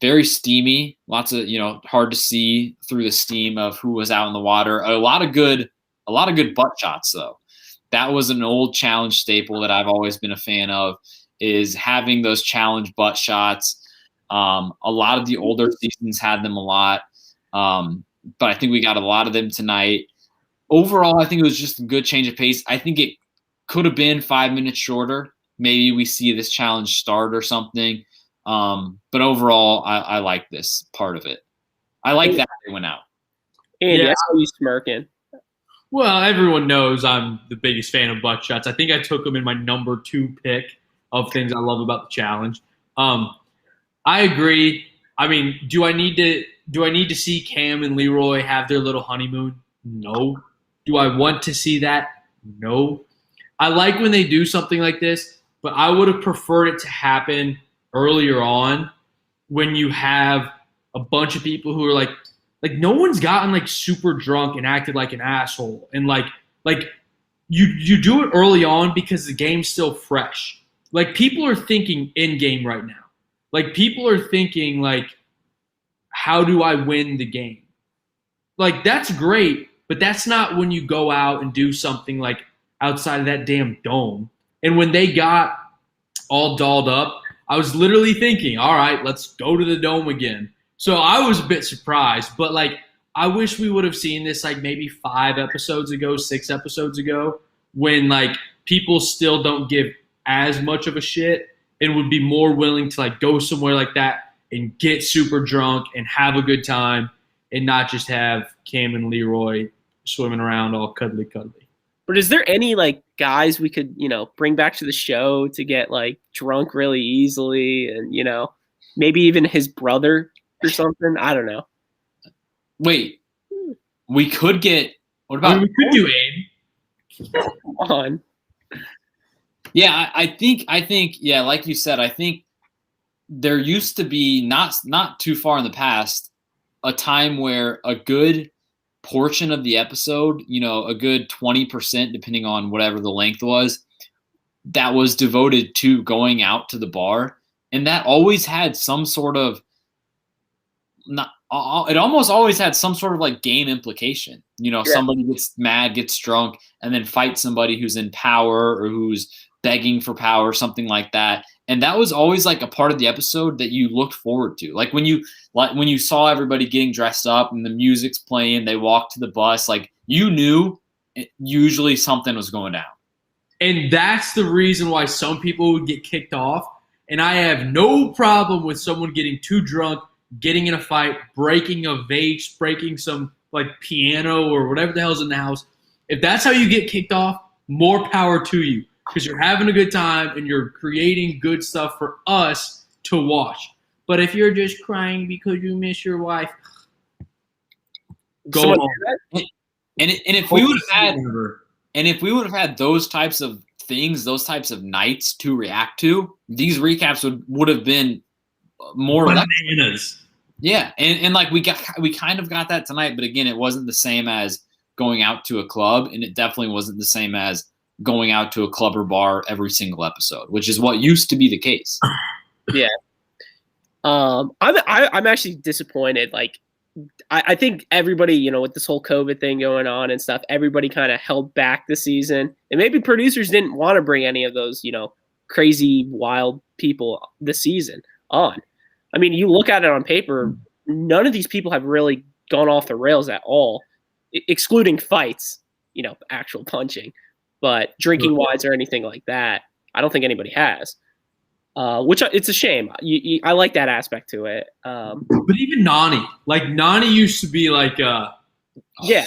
Very steamy, lots of, you know, hard to see through the steam of who was out in the water. A lot of good butt shots though. That was an old challenge staple that I've always been a fan of, is having those challenge butt shots. A lot of the older seasons had them a lot. But I think we got a lot of them tonight. Overall, I think it was just a good change of pace. I think it could have been 5 minutes shorter. Maybe we see this challenge start or something. But overall, I like this part of it. I like that they went out. Andy, I saw you smirking. Well, everyone knows I'm the biggest fan of butt shots. I think I took them in my number 2 pick of things I love about the challenge. I agree. I mean, do I need to see Cam and Leroy have their little honeymoon? No. Do I want to see that? No. I like when they do something like this, but I would have preferred it to happen earlier on, when you have a bunch of people who are like no one's gotten like super drunk and acted like an asshole, and like you do it early on because the game's still fresh. Like, people are thinking in game right now. Like, people are thinking like, how do I win the game? Like, that's great, but that's not when you go out and do something like outside of that damn dome. And when they got all dolled up, I was literally thinking, all right, let's go to the dome again. So I was a bit surprised, but like, I wish we would have seen this like maybe 5 episodes ago, 6 episodes ago, when like people still don't give as much of a shit and would be more willing to like go somewhere like that and get super drunk and have a good time and not just have Cam and Leroy swimming around all cuddly. But is there any like guys we could, you know, bring back to the show to get like drunk really easily, and, you know, maybe even his brother or something? I don't know. Wait, we could get, what about, we could do Abe. Come on. Yeah, I think, yeah, like you said, I think there used to be not too far in the past a time where a good portion of the episode, you know, a good 20%, depending on whatever the length was, that was devoted to going out to the bar. And that always had some sort of, it almost always had some sort of like game implication. Yeah. Somebody gets mad, gets drunk, and then fights somebody who's in power or who's begging for power, something like that. And that was always like a part of the episode that you looked forward to. Like when you saw everybody getting dressed up and the music's playing, they walk to the bus, like you knew usually something was going down. And that's the reason why some people would get kicked off. And I have no problem with someone getting too drunk, getting in a fight, breaking a vase, breaking some like piano or whatever the hell's in the house. If that's how you get kicked off, more power to you, because you're having a good time and you're creating good stuff for us to watch. But if you're just crying because you miss your wife, go home. And if we would have had those types of things, those types of nights to react to, these recaps would have been more bananas. Yeah, and like we kind of got that tonight, but again, it wasn't the same as going out to a club, and it definitely wasn't the same as going out to a club or bar every single episode, which is what used to be the case. Yeah. I'm actually disappointed. Like, I think everybody, with this whole COVID thing going on and stuff, everybody kind of held back the season, and maybe producers didn't want to bring any of those, crazy, wild people this season on. I mean, you look at it on paper, none of these people have really gone off the rails at all, excluding fights, actual punching. But drinking-wise or anything like that, I don't think anybody has. Which it's a shame. I like that aspect to it. But even Nani, Nani used to be like, yeah,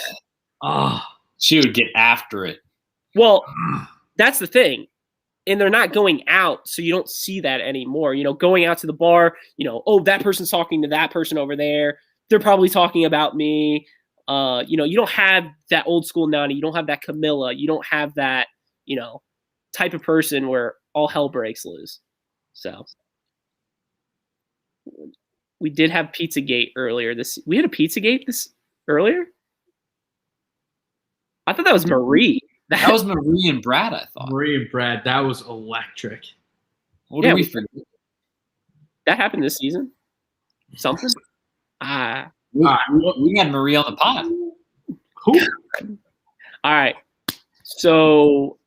she would get after it. Well, that's the thing, and they're not going out, so you don't see that anymore. Going out to the bar, oh, that person's talking to that person over there. They're probably talking about me. You don't have that old school Nani. You don't have that Camilla. You don't have that, type of person where all hell breaks loose. So we did have Pizzagate earlier. We had a Pizzagate earlier. I thought that was Marie. That was Marie and Brad. I thought Marie and Brad. That was electric. What do we forget? That happened this season. Something. We had Marie on the pod. All right. So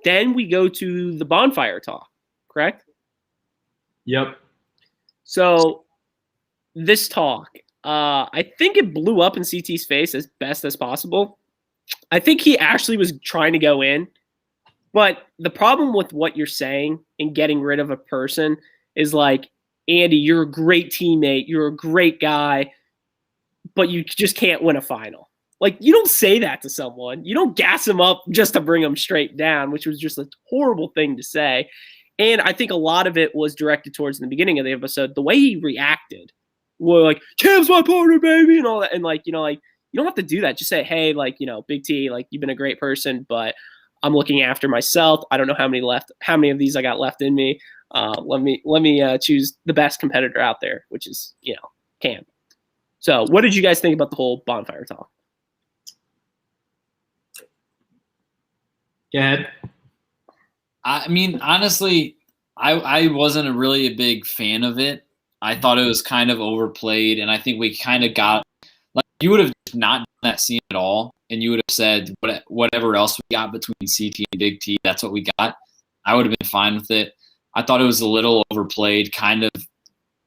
then we go to the bonfire talk, correct? Yep. So this talk, I think it blew up in CT's face as best as possible. I think he actually was trying to go in, but the problem with what you're saying and getting rid of a person is like, Andy, you're a great teammate. You're a great guy, but you just can't win a final. Like, you don't say that to someone. You don't gas them up just to bring them straight down, which was just a horrible thing to say. And I think a lot of it was directed towards the beginning of the episode. The way he reacted, well, like, Cam's my partner, baby, and all that. And you don't have to do that. Just say, hey, Big T, you've been a great person, but I'm looking after myself. I don't know how many of these I got left in me. Let me choose the best competitor out there, which is, Cam. So what did you guys think about the whole bonfire talk? Go ahead. I mean, honestly, I wasn't really a big fan of it. I thought it was kind of overplayed, and I think we kind of got you would have not done that scene at all, and you would have said whatever else we got between CT and Big T, that's what we got. I would have been fine with it. I thought it was a little overplayed, kind of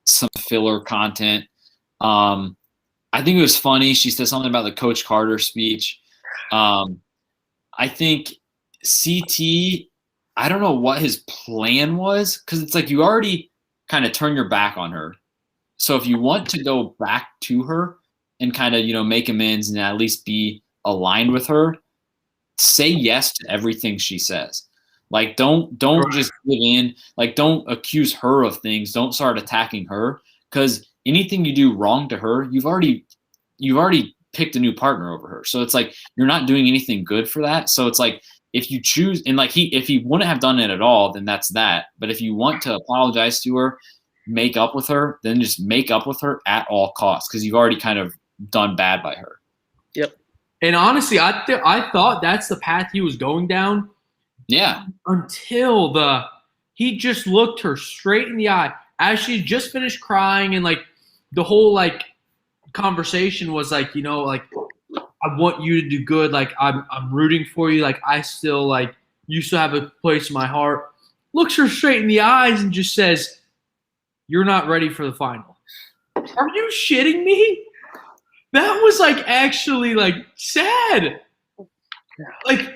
some filler content. I think it was funny. She said something about the Coach Carter speech. I think CT, I don't know what his plan was, because it's like you already kind of turn your back on her. So if you want to go back to her and kind of, make amends and at least be aligned with her, say yes to everything she says. Don't just give in. Don't accuse her of things. Don't start attacking her, because anything you do wrong to her, you've already picked a new partner over her. So it's like you're not doing anything good for that. So it's like if you choose, and if he wouldn't have done it at all, then that's that. But if you want to apologize to her, make up with her, then just make up with her at all costs, because you've already kind of done bad by her. Yep. And honestly, I thought that's the path he was going down. Yeah. Until he just looked her straight in the eye as she just finished crying, and the whole conversation was like, like I want you to do good. Like I'm rooting for you. Like I still you still have a place in my heart. Looks her straight in the eyes and just says, "You're not ready for the final." Are you shitting me? That was actually sad.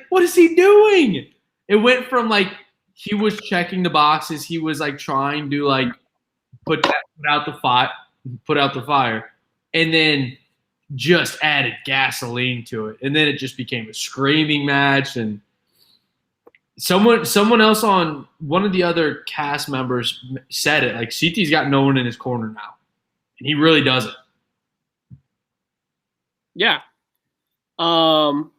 What is he doing? It went from he was checking the boxes, he was trying to put out the fire, and then just added gasoline to it, and then it just became a screaming match. And someone else on one of the other cast members said it CT's got no one in his corner now, and he really doesn't. Yeah. Kind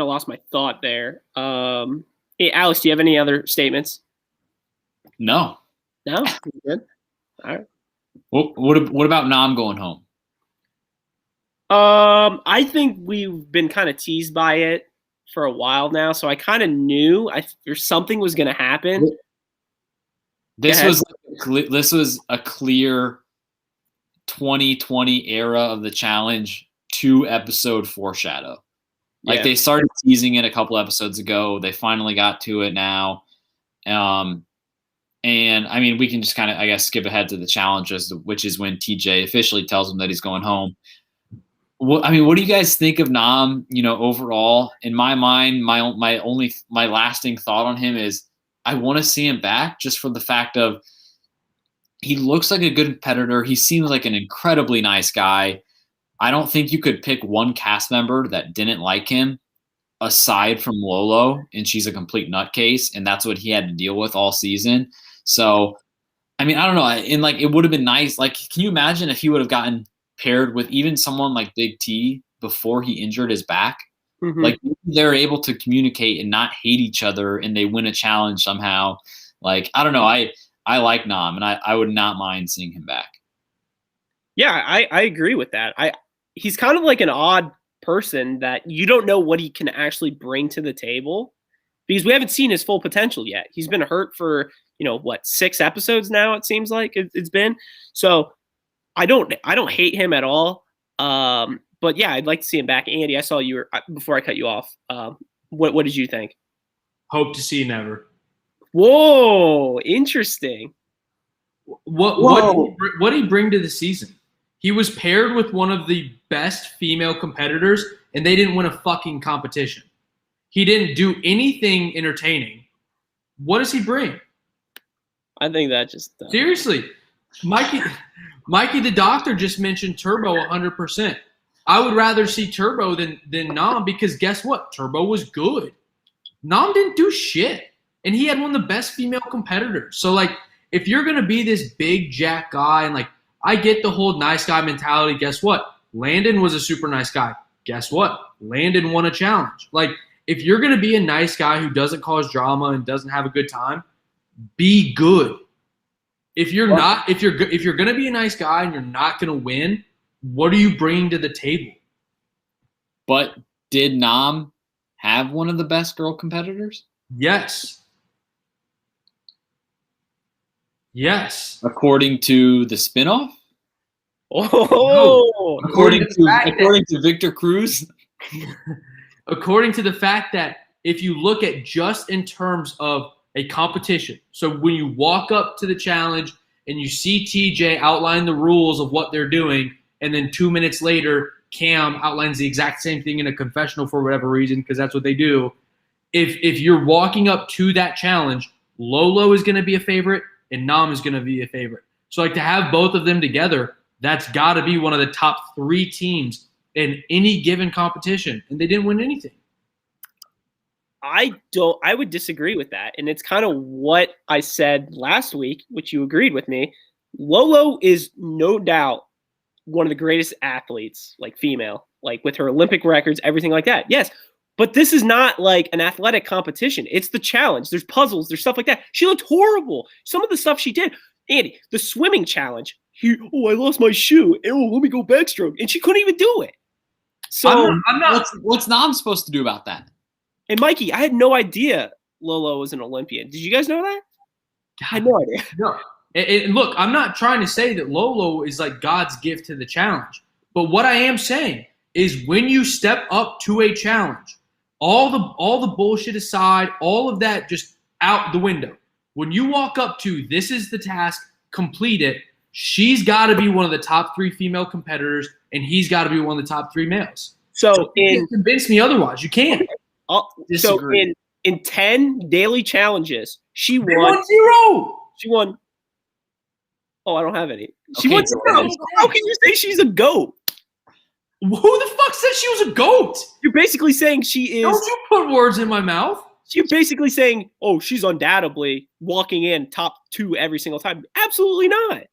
of lost my thought there. Hey, Alex, do you have any other statements? No. No? Good. All right. What about Nam going home? I think we've been kind of teased by it for a while now, so I kind of knew there's something was going to happen. This was a clear 2020 era of the challenge 2-episode foreshadow. They started teasing it a couple episodes ago. They finally got to it now. And I mean, we can just kind of, I guess, skip ahead to the challenges, which is when TJ officially tells him that he's going home. What do you guys think of Nam? Overall, in my mind, my lasting thought on him is I want to see him back just for the fact of he looks like a good competitor. He seems like an incredibly nice guy. I don't think you could pick one cast member that didn't like him aside from Lolo, and she's a complete nutcase, and that's what he had to deal with all season. So, I mean, I don't know. And it would have been nice. Can you imagine if he would have gotten paired with even someone like Big T before he injured his back? Mm-hmm. They're able to communicate and not hate each other, and they win a challenge somehow. I don't know. I like Nam, and I would not mind seeing him back. Yeah, I agree with that. He's kind of an odd person that you don't know what he can actually bring to the table because we haven't seen his full potential yet. He's been hurt for, 6 episodes now, it seems like it's been. So I don't hate him at all. But yeah, I'd like to see him back. Andy, I saw you were, before I cut you off. What did you think? Hope to see never. Whoa, interesting. What did he bring to the season? He was paired with one of the best female competitors, and they didn't win a fucking competition. He didn't do anything entertaining. What does he bring? I think that just seriously, Mikey the doctor just mentioned Turbo 100%. I would rather see Turbo than Nam because guess what? Turbo was good. Nam didn't do shit, and he had one of the best female competitors. So if you're gonna be this big jack guy and I get the whole nice guy mentality. Guess what? Landon was a super nice guy. Guess what? Landon won a challenge. If you're going to be a nice guy who doesn't cause drama and doesn't have a good time, be good. If you're not, if you're going to be a nice guy and you're not going to win, what are you bringing to the table? But did Nam have one of the best girl competitors? Yes. Yes. According to the spinoff? Oh, no. According to Victor Cruz? According to the fact that if you look at just in terms of a competition, so when you walk up to the challenge and you see TJ outline the rules of what they're doing, and then 2 minutes later, Cam outlines the exact same thing in a confessional for whatever reason, because that's what they do. If you're walking up to that challenge, Lolo is going to be a favorite, and Nam is going to be a favorite. So to have both of them together, that's got to be one of the top 3 teams in any given competition, and they didn't win anything. I would disagree with that, and it's kind of what I said last week, which you agreed with me. Lolo is no doubt one of the greatest athletes, female, with her Olympic records, everything like that. Yes, but this is not an athletic competition. It's the challenge. There's puzzles. There's stuff like that. She looked horrible. Some of the stuff she did. Andy, the swimming challenge. I lost my shoe. Let me go backstroke. And she couldn't even do it. So I'm not. What's Nam supposed to do about that? And Mikey, I had no idea Lolo was an Olympian. Did you guys know that? I had no idea. And look, I'm not trying to say that Lolo is like God's gift to the challenge. But what I am saying is when you step up to a challenge, all the bullshit aside, all of that just out the window. When you walk up to this is the task, complete it, she's got to be one of the top 3 female competitors, and he's got to be one of the top 3 males. So you can't convince me otherwise. You can't. So in 10 daily challenges, she won 0. She won. Oh, I don't have any. She won 0. How can you say she's a GOAT? Who the fuck said she was a GOAT? You're basically saying she is. Don't you put words in my mouth. You're basically saying, oh, she's undoubtedly walking in top 2 every single time. Absolutely not.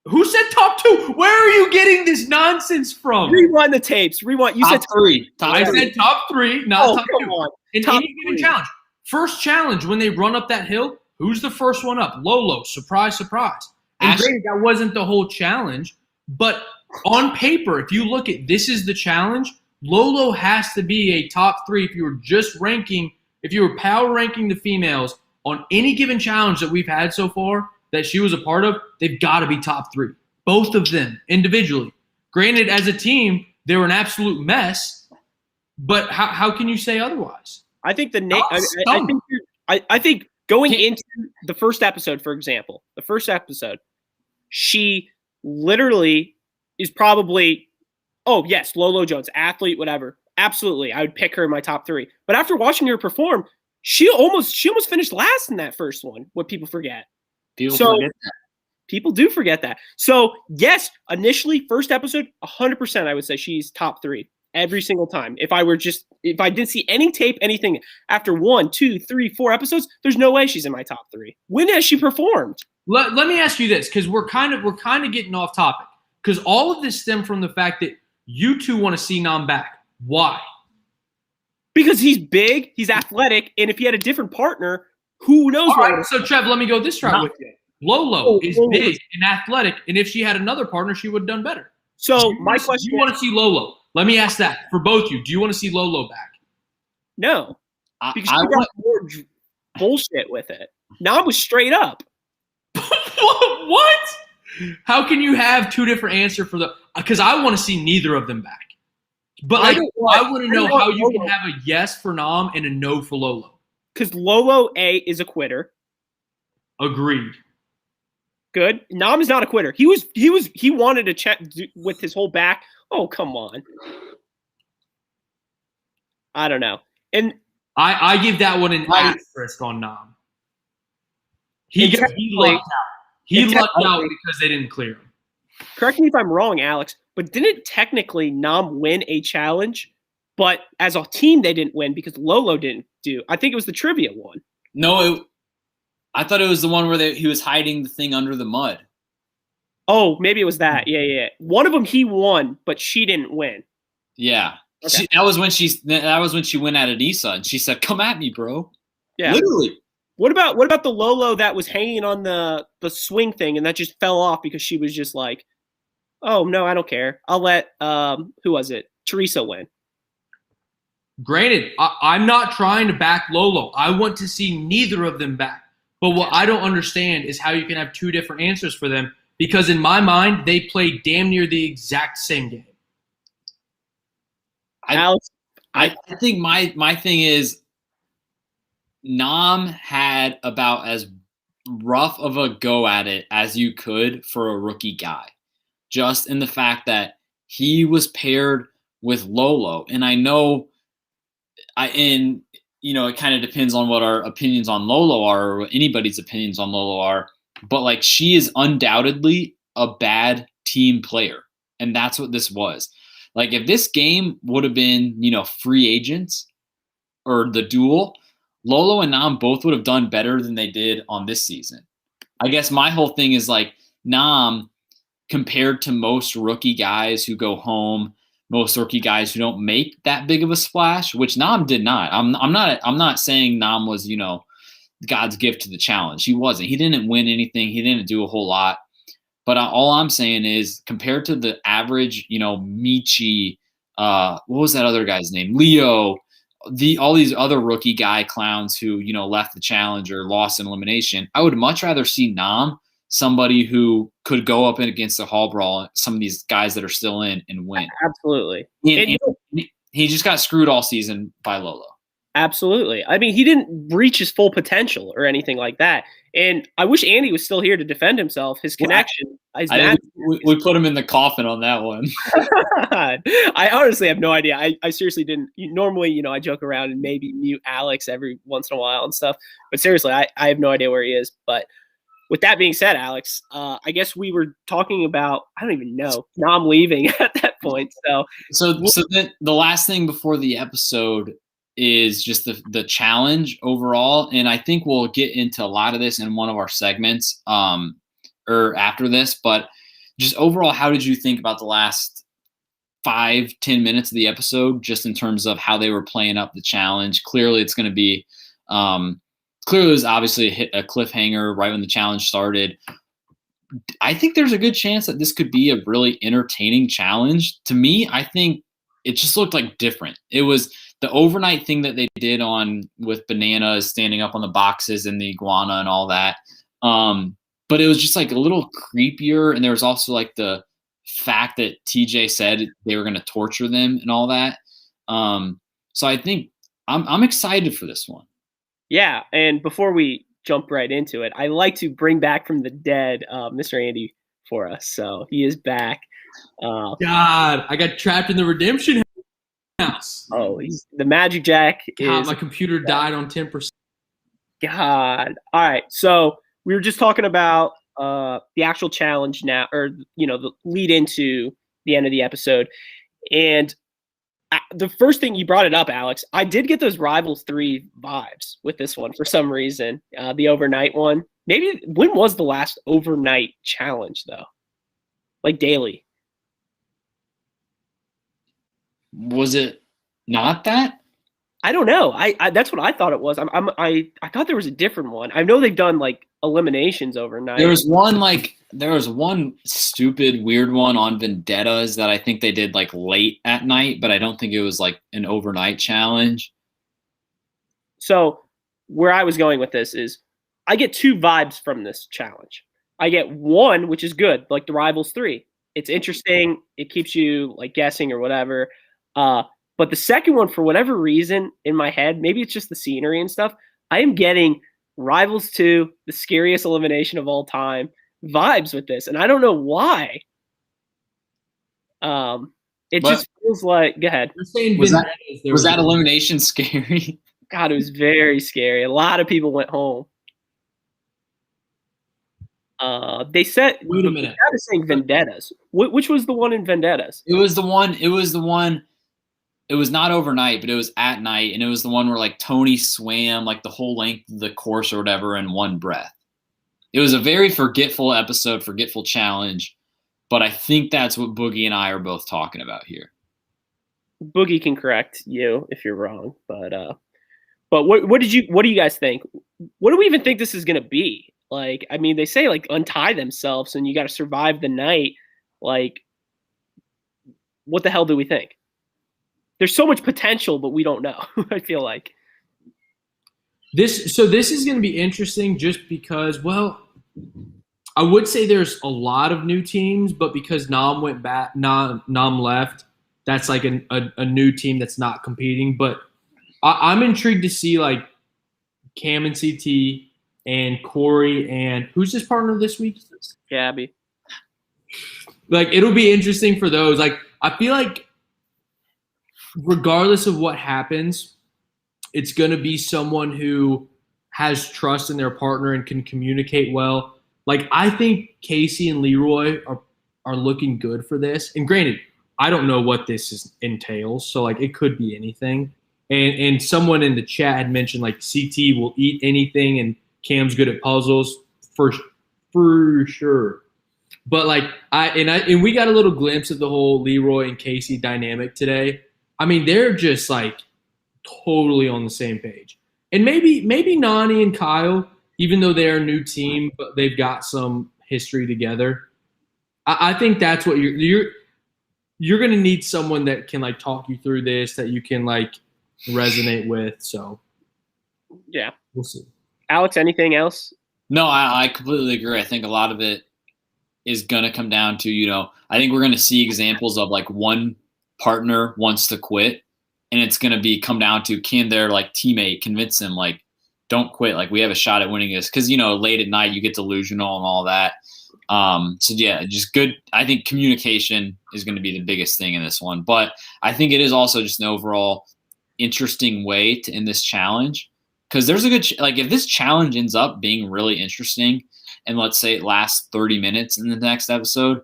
Who said top 2? Where are you getting this nonsense from? Rewind the tapes. Rewind. You top said 3. I said top 3, not top 2. On. In top any given challenge. First challenge, when they run up that hill, who's the first one up? Lolo. Surprise, surprise. And granted, that wasn't the whole challenge, but on paper, if you look at this is the challenge, Lolo has to be a top 3 if you were just ranking, if you were power ranking the females on any given challenge that we've had so far that she was a part of, they've got to be top 3. Both of them individually. Granted, as a team, they were an absolute mess, but how can you say otherwise? I think I think going into the first episode, for example, she literally is probably, oh yes, Lolo Jones, athlete, whatever. Absolutely, I would pick her in my top 3. But after watching her perform, she almost finished last in that first one. What people forget. People forget that. People do forget that. So yes, initially, first episode, 100%, I would say she's top 3 every single time. If I didn't see any tape, anything after 1, 2, 3, 4 episodes, there's no way she's in my top 3. When has she performed? Let me ask you this, because we're kind of getting off topic. Because all of this stemmed from the fact that you two want to see Nam back. Why? Because he's big, he's athletic, and if he had a different partner, who knows? All right, so Trev, let me go this route with you. Lolo is big and athletic, and if she had another partner, she would have done better. So my question: do you want to see Lolo? Let me ask that for both of you. Do you want to see Lolo back? No, because she got more bullshit with it. Nam was straight up. What? How can you have 2 different answers for the? Because I want to see neither of them back. But I want to know how you can have a yes for Nam and a no for Lolo. Because Lolo is a quitter. Agreed. Good. Nam is not a quitter. He wanted to check with his whole back. Oh, come on. I don't know. I give that one an asterisk on Nam. He lucked out. He lucked out because they didn't clear him. Correct me if I'm wrong, Alex, but didn't technically Nam win a challenge? But as a team, they didn't win because Lolo didn't do. I think it was the trivia one. No, I thought it was the one where he was hiding the thing under the mud. Oh, maybe it was that. Yeah. One of them he won, but she didn't win. Yeah. Okay. That was when she went at Adisa and she said, "Come at me, bro." Yeah. Literally. What about the Lolo that was hanging on the swing thing and that just fell off because she was just like, "Oh no, I don't care. I'll let who was it? Teresa win." Granted, I'm not trying to back Lolo. I want to see neither of them back. But what I don't understand is how you can have 2 different answers for them, because in my mind, they played damn near the exact same game. I think my thing is Nam had about as rough of a go at it as you could for a rookie guy, just in the fact that he was paired with Lolo. And I know it kind of depends on what our opinions on Lolo are, or anybody's opinions on Lolo are, but like she is undoubtedly a bad team player. And that's what this was. Like if this game would have been, free agents or the duel, Lolo and Nam both would have done better than they did on this season. I guess my whole thing is like Nam, compared to most rookie guys who go home, most rookie guys who don't make that big of a splash, which Nam did not. I'm not saying Nam was, God's gift to the challenge. He wasn't. He didn't win anything. He didn't do a whole lot. But all I'm saying is compared to the average, Michi, what was that other guy's name? Leo, all these other rookie guy clowns who, left the challenge or lost in elimination, I would much rather see Nam somebody who could go up against the hall brawl, some of these guys that are still in, and win. Absolutely. And he just got screwed all season by Lolo. Absolutely. I mean, he didn't reach his full potential or anything like that. And I wish Andy was still here to defend himself. His connection. We put him in the coffin on that one. I honestly have no idea. I seriously didn't. Normally, I joke around and maybe mute Alex every once in a while and stuff. But seriously, I have no idea where he is. But with that being said, Alex, I guess we were talking about, I don't even know. Now I'm leaving at that point. So then the last thing before the episode is just the challenge overall. And I think we'll get into a lot of this in one of our segments or after this. But just overall, how did you think about the last 5-10 minutes of the episode, just in terms of how they were playing up the challenge? Clearly, it's going to be clearly it was obviously a cliffhanger right when the challenge started. I think there's a good chance that this could be a really entertaining challenge. To me, I think it just looked like different. It was the overnight thing that they did with bananas standing up on the boxes and the iguana and all that. But it was just like a little creepier. And there was also like the fact that TJ said they were going to torture them and all that. So I think I'm excited for this one. Yeah, and before we jump right into it, I like to bring back from the dead Mr. Andy for us. So he is back. God, I got trapped in the redemption house. Oh, the Magic Jack. My computer died on 10%. God. All right, so we were just talking about the actual challenge now, or the lead into the end of the episode, and the first thing you brought it up, Alex, I did get those Rivals 3 vibes with this one for some reason. The overnight one. Maybe when was the last overnight challenge though? Like daily. Was it not that? I don't know. I that's what I thought it was. I thought there was a different one. I know they've done like eliminations overnight. There was one stupid weird one on Vendettas that I think they did like late at night, but I don't think it was like an overnight challenge. So where I was going with this is I get 2 vibes from this challenge. I get one, which is good, like the Rivals 3. It's interesting. It keeps you like guessing or whatever. But the second one, for whatever reason in my head, maybe it's just the scenery and stuff, I am getting Rivals 2, the scariest elimination of all time, vibes with this. And I don't know why. Just feels like, go ahead. Was that elimination scary? God, it was very scary. A lot of people went home. They said, wait a minute. I was saying Vendettas. Which was the one in Vendettas? It was the one. It was not overnight, but it was at night, and it was the one where like Tony swam like the whole length of the course or whatever in one breath. It was a very forgetful episode, forgetful challenge, but I think that's what Boogie and I are both talking about here. Boogie can correct you if you're wrong, but what do you guys think? What do we even think this is gonna be? Like, I mean, they say like untie themselves and you got to survive the night. Like, what the hell do we think? There's so much potential, but we don't know. I feel like this is going to be interesting just because, well, I would say there's a lot of new teams, but because Nam went back, Nam left, that's like a new team that's not competing. But I'm intrigued to see like Cam and CT and Corey and who's his partner this week? Gabby. Like, it'll be interesting for those. Like, I feel like regardless of what happens, it's going to be someone who has trust in their partner and can communicate well. Like, I think Casey and Leroy are looking good for this. And granted, I don't know what this entails, so like it could be anything. And someone in the chat had mentioned like CT will eat anything and Cam's good at puzzles for sure. But like and we got a little glimpse of the whole Leroy and Casey dynamic today. I mean, they're just like totally on the same page. And maybe Nani and Kyle, even though they're a new team, but they've got some history together. I think that's what you're going to need someone that can like talk you through this, that you can like resonate with. So yeah, we'll see. Alex, anything else? No, I completely agree. I think a lot of it is going to come down to, I think we're going to see examples of like one partner wants to quit, and it's going to come down to, can their like teammate convince them, like, don't quit. Like, we have a shot at winning this. Cause late at night you get delusional and all that. So yeah, just good. I think communication is going to be the biggest thing in this one, but I think it is also just an overall interesting way to end this challenge. Cause there's a good, like if this challenge ends up being really interesting and let's say it lasts 30 minutes in the next episode,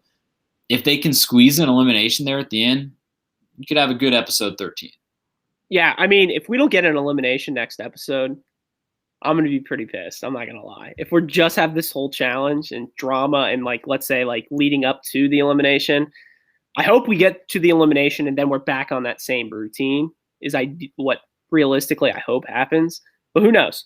if they can squeeze an elimination there at the end, you could have a good episode 13. Yeah. I mean, if we don't get an elimination next episode, I'm going to be pretty pissed. I'm not going to lie. If we're just have this whole challenge and drama and like, let's say like leading up to the elimination, I hope we get to the elimination and then we're back on that same routine is what realistically I hope happens, but who knows?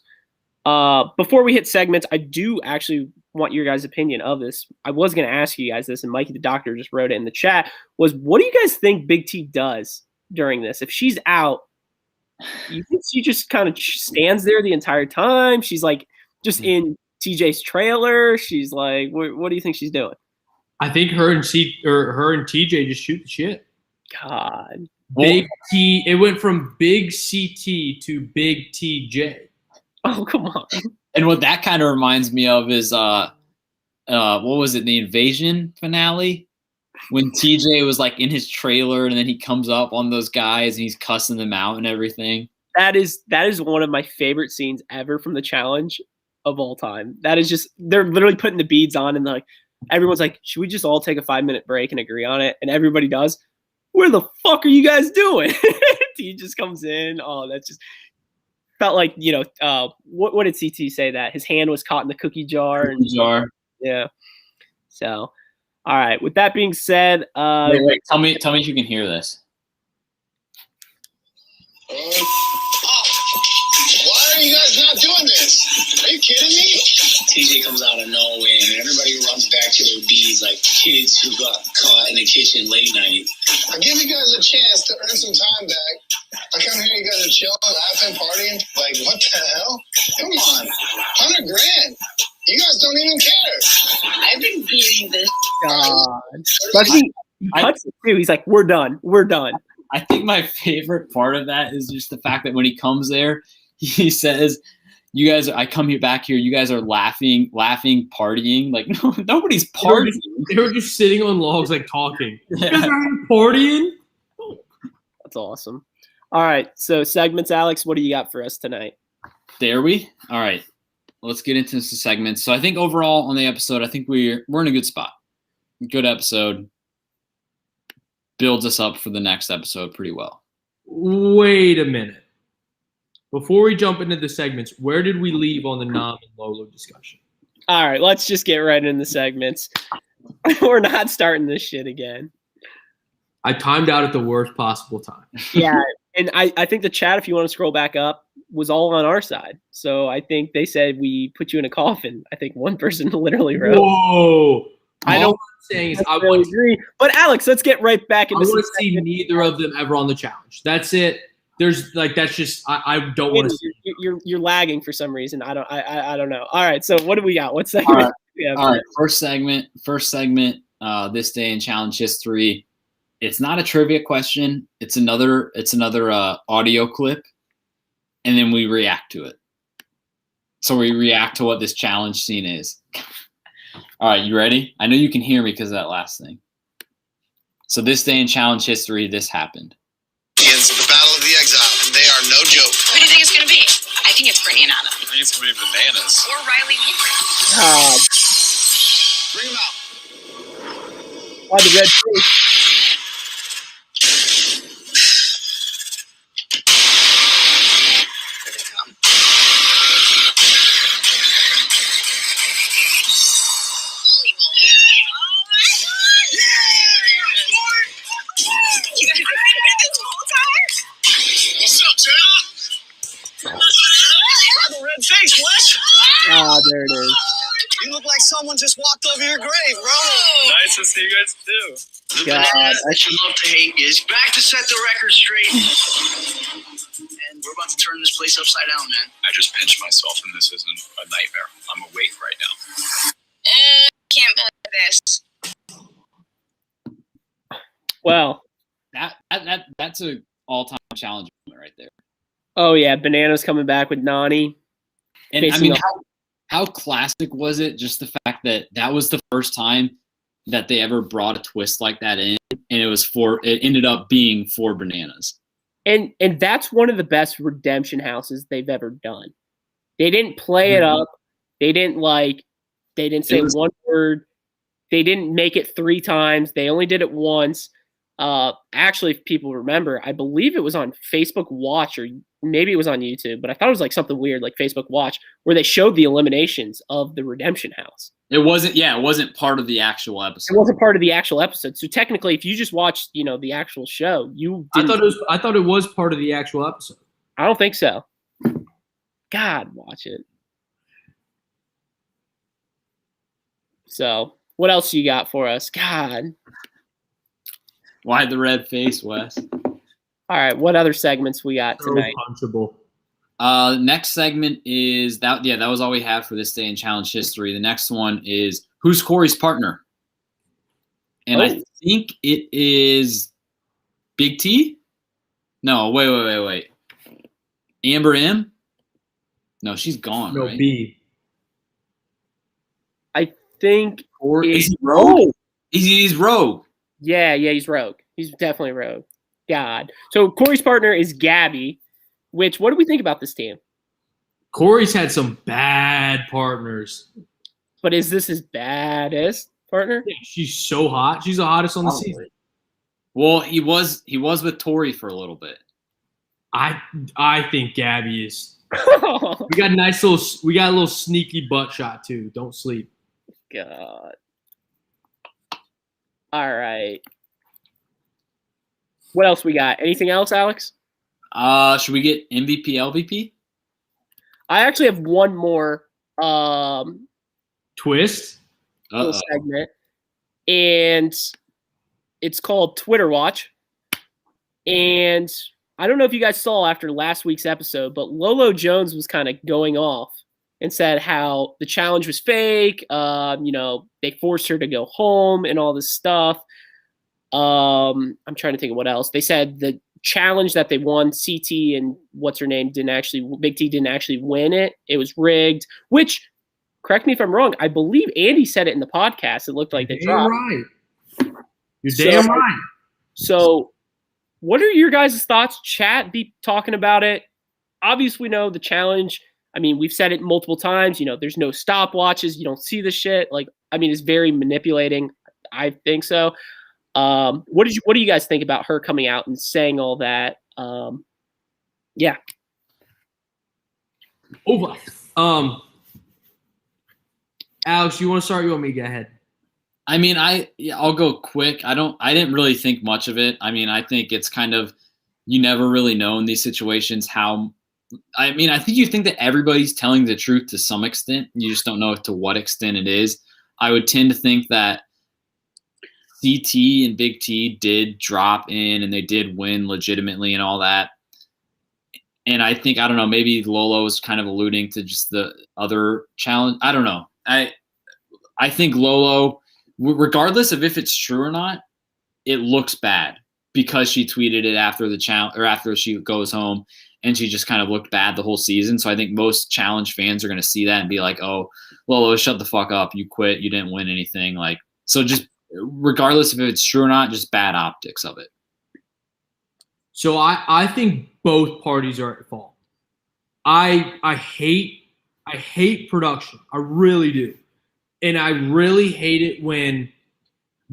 Before we hit segments, I do actually want your guys' opinion of this. I was going to ask you guys this, and Mikey the Doctor just wrote it in the chat, was what do you guys think Big T does during this? If she's out, you think she just kind of stands there the entire time? She's like just in TJ's trailer. She's like, what do you think she's doing? I think her and TJ just shoot the shit. God, Big T. It went from Big CT to Big TJ. Oh, come on. And what that kind of reminds me of is what was it, the Invasion finale? When TJ was like in his trailer and then he comes up on those guys and he's cussing them out and everything. That is one of my favorite scenes ever from the challenge of all time. That is just, they're literally putting the beads on and like everyone's like, should we just all take a 5-minute break and agree on it? And everybody does. Where the fuck are you guys doing? T just comes in. Oh, that just felt like, what did CT say that his hand was caught in the cookie jar? Yeah. So, all right. With that being said, wait. Tell me if you can hear this. Why are you guys not doing this? Are you kidding me? TJ comes out of nowhere and everybody runs back to their bees like kids who got caught in the kitchen late night. I give you guys a chance to earn some time back. I come here, you guys are chilling, laughing, partying. Like, what the hell? Come on. $100,000. You guys don't even care. I've been beating this. God. But he cuts it too. He's like, we're done. We're done. I think my favorite part of that is just the fact that when he comes there, he says, you guys, I come here back here, you guys are laughing, partying. Like, no, nobody's partying. They were just sitting on logs, like talking. Yeah. You guys are partying? That's awesome. All right. So segments, Alex, what do you got for us tonight? Dare we? All right. Let's get into some segments. So I think overall on the episode, I think we're in a good spot. Good episode. Builds us up for the next episode pretty well. Wait a minute. Before we jump into the segments, where did we leave on the Nam and Lolo discussion? All right, let's just get right into the segments. We're not starting this shit again. I timed out at the worst possible time. Yeah, and I think the chat, if you want to scroll back up, was all on our side. So I think they said we put you in a coffin. I think one person literally wrote. Whoa. I don't. What I'm saying is I really agree. But Alex, let's get right back into. I want to see neither of them ever on the challenge. That's it. There's like that's just I don't want to see. You're lagging for some reason. I don't know. All right. So what do we got? What segment? All right. First segment. This day in challenge history. It's not a trivia question. It's another audio clip, and then we react to it. So we react to what this challenge scene is. All right, you ready? I know you can hear me because of that last thing. So this day in challenge history, this happened. The Battle of the Exile. They are no joke. What do you think it's going to be? I think it's Brittany and Anna. I think it's going to be bananas. Or Riley Weaver. Bring them out. Why the red face? Here they come. Holy moly. Oh my god! You guys have been here this whole time? What's up, Taylor? The red face, Wes. Ah, there it is. You look like someone just walked over your grave, bro. Nice to see you guys too. God, I should love to hate is back to set the record straight. And We're about to turn this place upside down, man. I just pinched myself, and this isn't a nightmare. I'm awake right now. Can't believe this. Well, that's a all-time challenge moment right there. oh yeah, Bananas coming back with Nani. And I Facing mean, a- how classic was it? Just the fact that was the first time that they ever brought a twist like that in, and it ended up being for Bananas. And that's one of the best redemption houses they've ever done. They didn't play it up. They didn't say one word. They didn't make it 3 times. They only did it once. Actually, if people remember, I believe it was on Facebook Watch, or maybe it was on YouTube, but I thought it was like something weird like Facebook Watch, where they showed the eliminations of the redemption house. It wasn't part of the actual episode. It wasn't part of the actual episode. So technically, if you just watched, the actual show, I thought it was part of the actual episode. I don't think so. God, watch it. So, what else you got for us? God. Why the red face, Wes? All right, what other segments we got So tonight? punchable. Next segment is that. Yeah, that was all we have for this day in challenge history. The next one is who's Corey's partner, and I think it is Big T. No, wait. Amber M. No, she's gone. No, right? B. I think Or is he Rogue? He's Rogue. Yeah, he's Rogue. He's definitely Rogue. God. So Corey's partner is Gabby, which, what do we think about this team? Corey's had some bad partners. But is this his baddest partner? Yeah, she's so hot. She's the hottest on the season. Well, he was with Tori for a little bit. I think Gabby is. We got a little sneaky butt shot too. Don't sleep. God. All right. What else we got? Anything else, Alex? Should we get MVP, LVP? I actually have one more Twist. little segment, and it's called Twitter Watch. And I don't know if you guys saw after last week's episode, but Lolo Jones was kind of going off and said how the challenge was fake. They forced her to go home and all this stuff. I'm trying to think of what else. They said the challenge that they won, CT and Big T didn't actually win it. It was rigged, which, correct me if I'm wrong, I believe Andy said it in the podcast. It looked like they dropped. Right. You're damn right. So what are your guys' thoughts? Chat, be talking about it. Obviously, we know the challenge. I mean, we've said it multiple times. There's no stopwatches. You don't see the shit. It's very manipulating. I think so. What do you guys think about her coming out and saying all that? Yeah. Over. Alex, you want to start? You want me to go ahead? I mean, I'll go quick. I didn't really think much of it. I mean, I think it's kind of, you never really know in these situations how. I mean, I think you think that everybody's telling the truth to some extent. You just don't know to what extent it is. I would tend to think that CT and Big T did drop in and they did win legitimately and all that. And I think, I don't know, maybe Lolo is kind of alluding to just the other challenge. I don't know. I think Lolo, regardless of if it's true or not, it looks bad because she tweeted it after the challenge or after she goes home, and she just kind of looked bad the whole season. So I think most challenge fans are going to see that and be like, "Oh, Lolo, shut the fuck up. You quit. You didn't win anything." So just regardless if it's true or not, just bad optics of it. So I think both parties are at fault. I hate production. I really do. And I really hate it when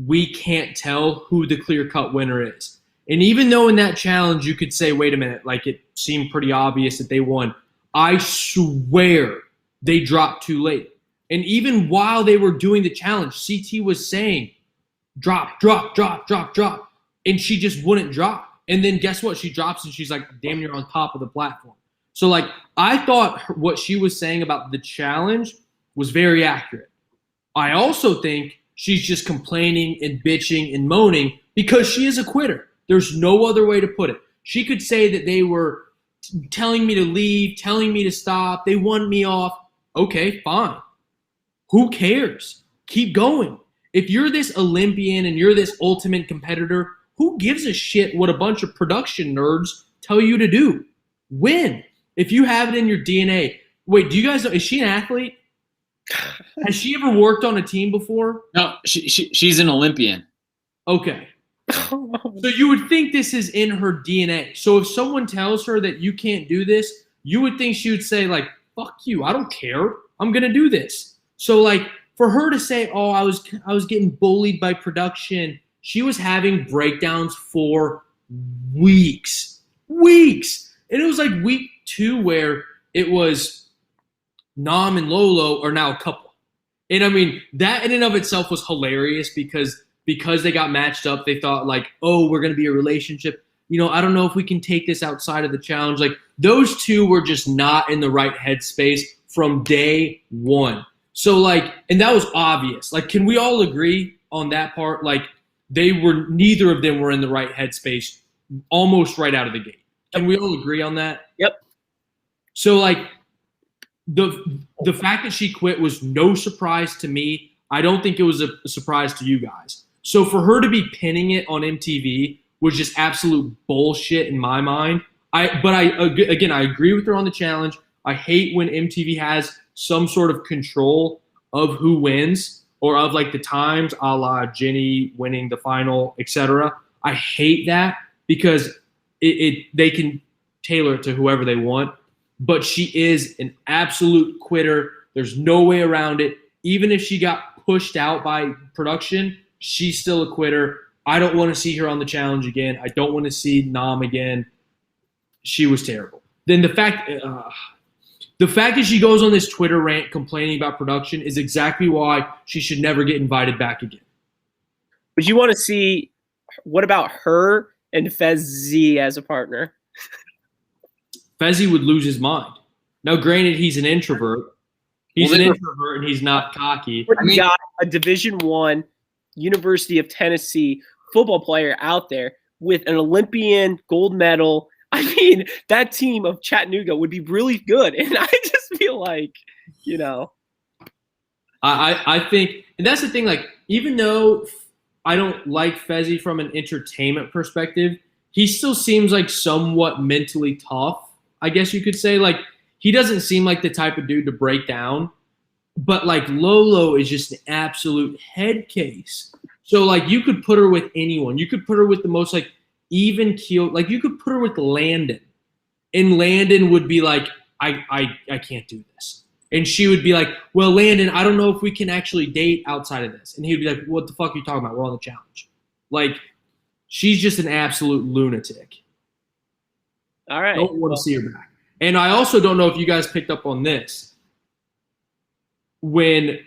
we can't tell who the clear-cut winner is. And even though in that challenge you could say, wait a minute, it seemed pretty obvious that they won, I swear they dropped too late. And even while they were doing the challenge, CT was saying, drop, drop, drop, drop, drop. And she just wouldn't drop. And then guess what? She drops and she's damn near on top of the platform. So I thought what she was saying about the challenge was very accurate. I also think she's just complaining and bitching and moaning because she is a quitter. There's no other way to put it. She could say that they were telling me to leave, telling me to stop. They want me off. Okay, fine. Who cares? Keep going. If you're this Olympian and you're this ultimate competitor, who gives a shit what a bunch of production nerds tell you to do? Win. If you have it in your DNA. Wait, do you guys know, is she an athlete? Has she ever worked on a team before? No, she's an Olympian. Okay. So you would think this is in her DNA. So if someone tells her that you can't do this, you would think she would say, like, fuck you. I don't care. I'm going to do this. So, like, for her to say, oh, I was getting bullied by production, she was having breakdowns for weeks. Weeks. And it was like week 2 where it was Nam and Lolo are now a couple. And I mean, that in and of itself was hilarious because they got matched up. They thought like, oh, we're going to be a relationship. You know, I don't know if we can take this outside of the challenge. Like those two were just not in the right headspace from day one. So like, and that was obvious. Like, can we all agree on that part? Like neither of them were in the right headspace almost right out of the gate. Can we all agree on that? Yep. So like the fact that she quit was no surprise to me. I don't think it was a surprise to you guys. So for her to be pinning it on MTV was just absolute bullshit in my mind. I agree with her on the challenge. I hate when MTV has some sort of control of who wins or of like the times, a la Jenny winning the final, etc. I hate that because they can tailor it to whoever they want. But she is an absolute quitter. There's no way around it. Even if she got pushed out by production, she's still a quitter. I don't want to see her on the challenge again. I don't want to see Nam again. She was terrible. Then the fact that she goes on this Twitter rant complaining about production is exactly why she should never get invited back again. But you want to see, what about her and Fezzi as a partner? Fezzi would lose his mind. Now, granted, he's an introvert. He's an introvert and he's not cocky. You got a Division I University of Tennessee football player out there with an Olympian gold medal. I mean, that team of Chattanooga would be really good. And I just feel like, you know. I think, and that's the thing, like, even though I don't like Fezzi from an entertainment perspective, he still seems like somewhat mentally tough, I guess you could say. Like, he doesn't seem like the type of dude to break down. But, like, Lolo is just an absolute head case. So, like, you could put her with anyone. You could put her with the most, like, even keel. Like, you could put her with Landon. And Landon would be like, I can't do this. And she would be like, well, Landon, I don't know if we can actually date outside of this. And he would be like, what the fuck are you talking about? We're on the challenge. Like, she's just an absolute lunatic. All right. Don't want to see her back. And I also don't know if you guys picked up on this. When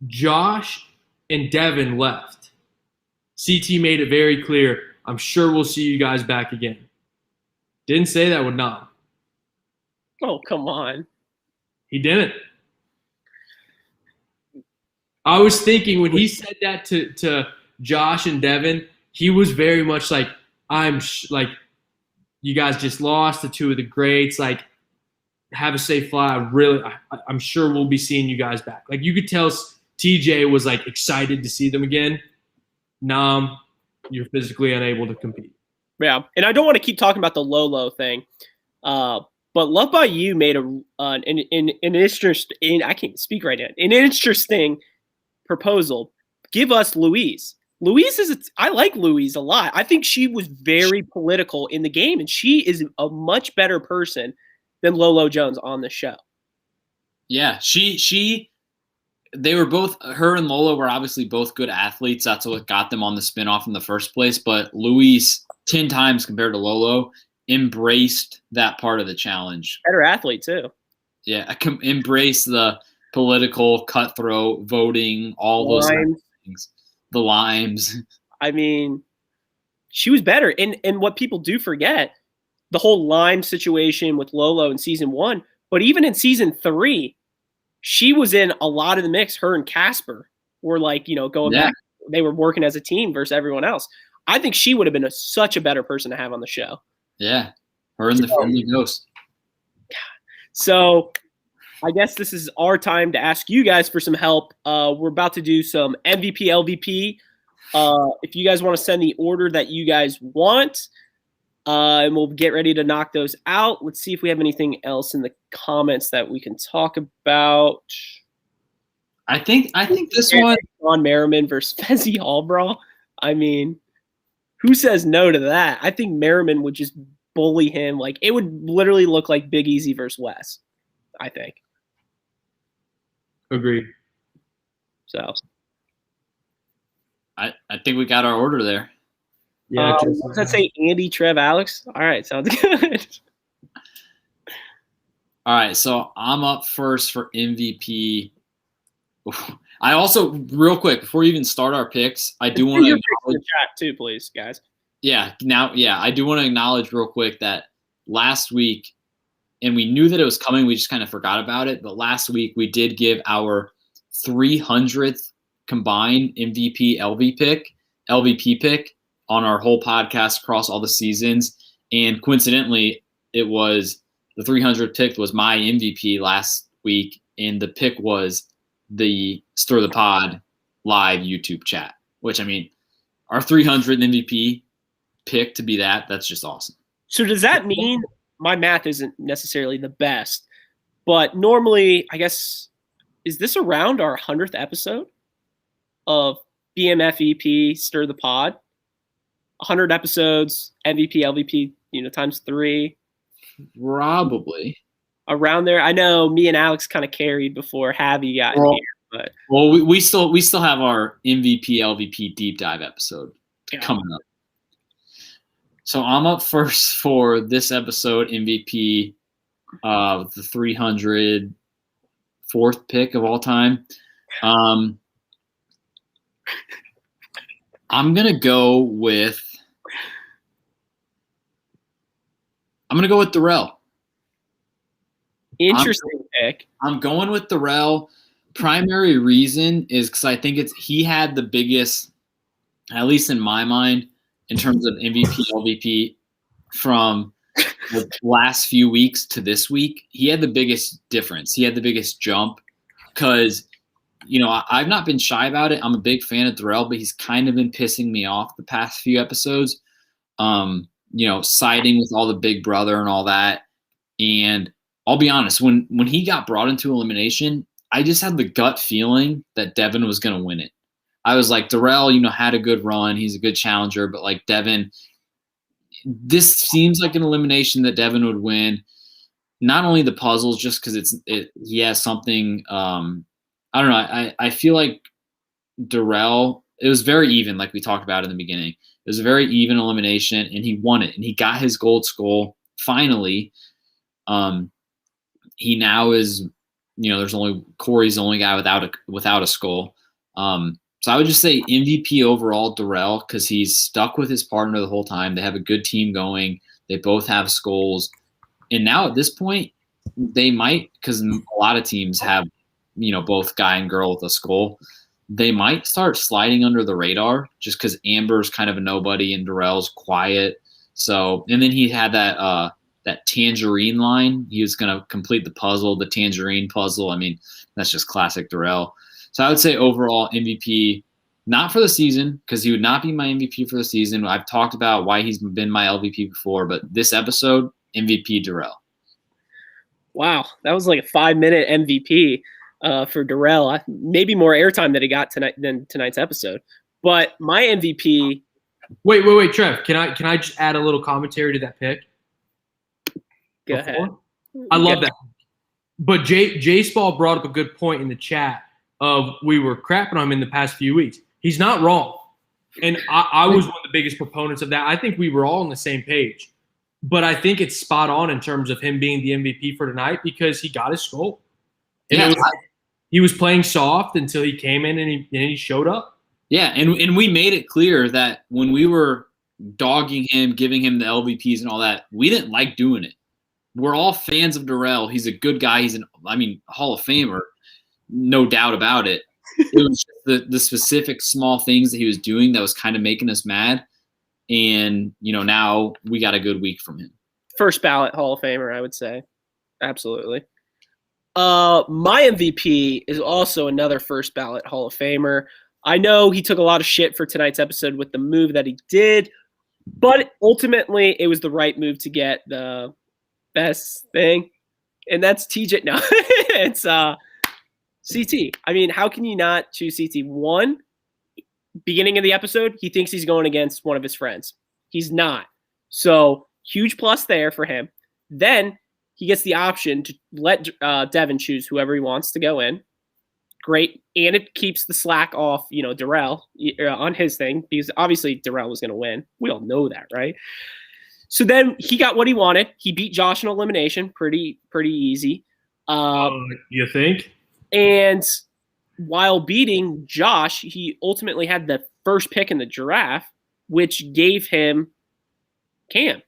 Josh and Devin left, CT made it very clear, I'm sure we'll see you guys back again. Didn't say that with Nam. Oh, come on. He didn't. I was thinking when he said that to Josh and Devin, he was very much like, like, you guys just lost to two of the greats. Like, have a safe fly. I'm sure we'll be seeing you guys back. Like, you could tell TJ was like excited to see them again. Nam, you're physically unable to compete. Yeah, and I don't want to keep talking about the Lolo thing, but Love by You made an interesting. I can't speak right now. An interesting proposal. Give us Louise. I like Louise a lot. I think she was very political in the game, and she is a much better person than Lolo Jones on the show. Yeah, they were both, her and Lolo were obviously both good athletes. That's what got them on the spinoff in the first place. But Louise, 10 times compared to Lolo, embraced that part of the challenge. Better athlete too. Yeah, embrace the political cutthroat voting, all those things. The limes. I mean, she was better. And what people do forget, the whole lime situation with Lolo in season 1, but even in season 3, she was in a lot of the mix. Her and Casper were like, going back. They were working as a team versus everyone else. I think she would have been such a better person to have on the show. Yeah. Her and the Friendly Ghost. So I guess this is our time to ask you guys for some help. We're about to do some MVP, LVP. If you guys want to send the order that you guys want, and we'll get ready to knock those out. Let's see if we have anything else in the comments that we can talk about. I think this one on Merriman versus Fezzi Hallbrawl. I mean, who says no to that? I think Merriman would just bully him. Like, it would literally look like Big Easy versus Wes, I think. Agreed. So I think we got our order there. Yeah. Does that say Andy, Trev, Alex? All right, sounds good. All right, so I'm up first for MVP. I also, real quick, before we even start our picks, I do want to acknowledge chat too, please, guys. I do want to acknowledge real quick that last week, and we knew that it was coming, we just kind of forgot about it, but last week we did give our 300th combined MVP LVP pick on our whole podcast across all the seasons, and coincidentally, it was the 300th pick was my MVP last week, and the pick was the Stir the Pod live YouTube chat, which, I mean, our 300th MVP pick to be that's just awesome. So does that mean my math isn't necessarily the best, but normally, I guess, is this around our 100th episode of BMF EP Stir the Pod? 100 episodes, MVP, LVP, times 3. Probably. Around there. I know me and Alex kind of carried before Javi got here. But we still have our MVP, LVP deep dive episode coming up. So I'm up first for this episode, MVP, the 304th pick of all time. I'm gonna go with Darrell. Interesting pick. I'm going with Darrell. Primary reason is because I think he had the biggest, at least in my mind, in terms of MVP, LVP, from the last few weeks to this week. He had the biggest difference. He had the biggest jump because, I've not been shy about it. I'm a big fan of Darrell, but he's kind of been pissing me off the past few episodes, siding with all the big brother and all that. And I'll be honest, when he got brought into elimination, I just had the gut feeling that Devin was going to win it. I was like, Darrell, had a good run. He's a good challenger, but like Devin, this seems like an elimination that Devin would win. Not only the puzzles, just because he has something. I don't know. I feel like Darrell. It was very even, like we talked about in the beginning. It was a very even elimination, and he won it, and he got his gold skull finally. He now is. Corey's the only guy without a skull. So I would just say MVP overall, Darrell, because he's stuck with his partner the whole time. They have a good team going. They both have skulls. And now at this point, they might, because a lot of teams have, both guy and girl with a skull. They might start sliding under the radar just because Amber's kind of a nobody and Darrell's quiet. So, and then he had that tangerine line. He was going to complete the puzzle, the tangerine puzzle. I mean, that's just classic Darrell. So I would say overall MVP, not for the season, because he would not be my MVP for the season. I've talked about why he's been my LVP before, but this episode, MVP Darrell. Wow, that was like a 5-minute MVP for Darrell. Maybe more airtime that he got tonight than tonight's episode. But my MVP. Wait, Trev. Can I just add a little commentary to that pick? Go ahead. I love that. But J Spall brought up a good point in the chat of we were crapping on him in the past few weeks. He's not wrong. And I was one of the biggest proponents of that. I think we were all on the same page. But I think it's spot on in terms of him being the MVP for tonight because he got his skull. And he was playing soft until he came in and he showed up. Yeah, and we made it clear that when we were dogging him, giving him the LVPs and all that, we didn't like doing it. We're all fans of Darrell. He's a good guy. He's Hall of Famer, no doubt about it. It was just the specific small things that he was doing that was kind of making us mad. And, now we got a good week from him. First ballot Hall of Famer, I would say. Absolutely. My MVP is also another first ballot Hall of Famer. I know he took a lot of shit for tonight's episode with the move that he did, but ultimately it was the right move to get the best thing, and that's TJ. No, it's CT. I mean, how can you not choose CT? One, beginning of the episode, he thinks he's going against one of his friends. He's not. So huge plus there for him. Then he gets the option to let Devin choose whoever he wants to go in. Great. And it keeps the slack off, Darrell on his thing, because obviously Darrell was going to win. We all know that, right? So then he got what he wanted. He beat Josh in elimination. Pretty easy. You think? And while beating Josh, he ultimately had the first pick in the draft, which gave him Cam.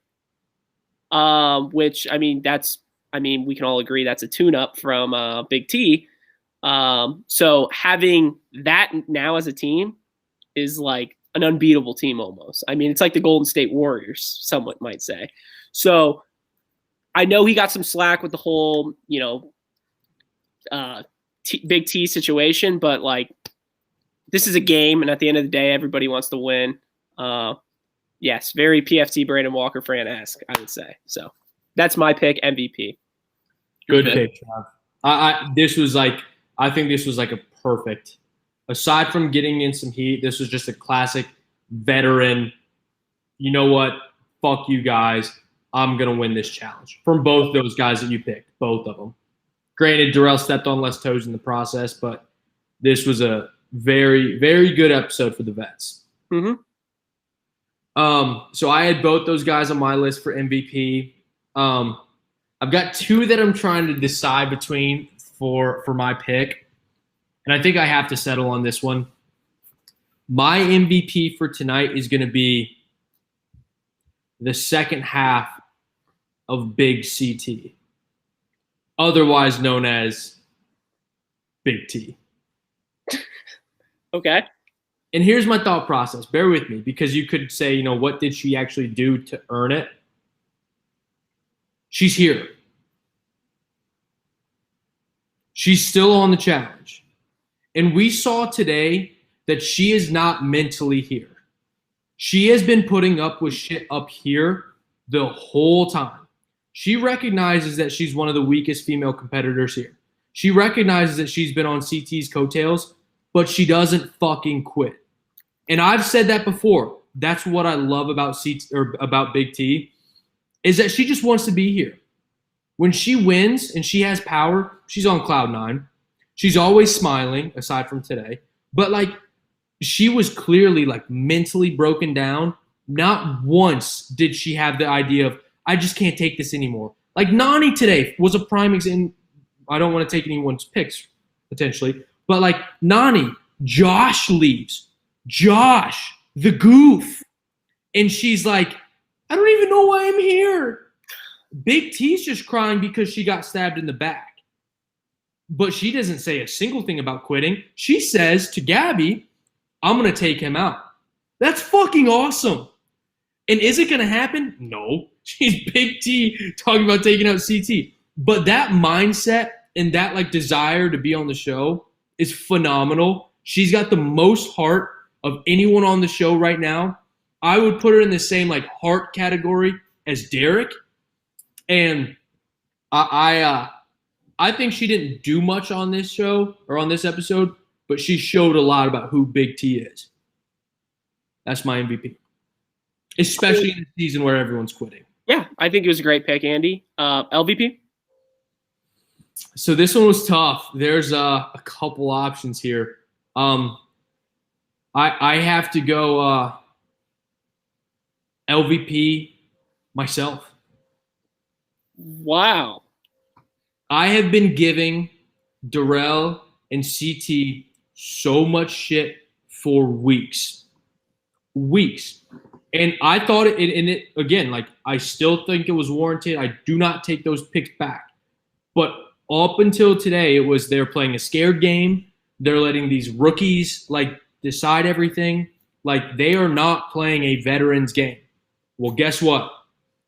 Which, we can all agree that's a tune-up from Big T. So having that now as a team is like an unbeatable team almost. I mean, it's like the Golden State Warriors, someone might say. So I know he got some slack with the whole, Big T situation, but like this is a game, and at the end of the day, everybody wants to win. Yes, very PFT Brandon Walker fan-esque, I would say. So that's my pick, MVP. Good pick, Trav. I think this was like a perfect. Aside from getting in some heat, this was just a classic veteran. You know what? Fuck you guys. I'm gonna win this challenge from both those guys that you picked, both of them. Granted, Darrell stepped on less toes in the process, but this was a very, very good episode for the vets. Mm-hmm. So I had both those guys on my list for MVP. I've got two that I'm trying to decide between for my pick, and I think I have to settle on this one. My MVP for tonight is going to be the second half of Big CT, otherwise known as Big T. Okay. And here's my thought process. Bear with me, because you could say, what did she actually do to earn it? She's here. She's still on the challenge. And we saw today that she is not mentally here. She has been putting up with shit up here the whole time. She recognizes that she's one of the weakest female competitors here. She recognizes that she's been on CT's coattails, but she doesn't fucking quit. And I've said that before. That's what I love about about Big T, is that she just wants to be here. When she wins and she has power, she's on cloud nine. She's always smiling, aside from today. But she was clearly mentally broken down. Not once did she have the idea of, I just can't take this anymore. Nani today was a prime example. I don't want to take anyone's picks, potentially. But Nani, Josh leaves. Josh, the goof. And she's like, I don't even know why I'm here. Big T's just crying because she got stabbed in the back. But she doesn't say a single thing about quitting. She says to Gabby, I'm going to take him out. That's fucking awesome. And is it going to happen? No. She's Big T talking about taking out CT. But that mindset and that desire to be on the show is phenomenal. She's got the most heart of anyone on the show right now. I would put her in the same heart category as Derek. And I think she didn't do much on this show or on this episode, but she showed a lot about who Big T is. That's my MVP, especially in a season where everyone's quitting. Yeah, I think it was a great pick, Andy. LVP? So this one was tough. There's a couple options here. I have to go LVP myself. Wow. I have been giving Darrell and CT so much shit for weeks. And I thought it again, I still think it was warranted. I do not take those picks back. But up until today, it was they're playing a scared game. They're letting these rookies decide everything. They are not playing a veterans game. Well, guess what?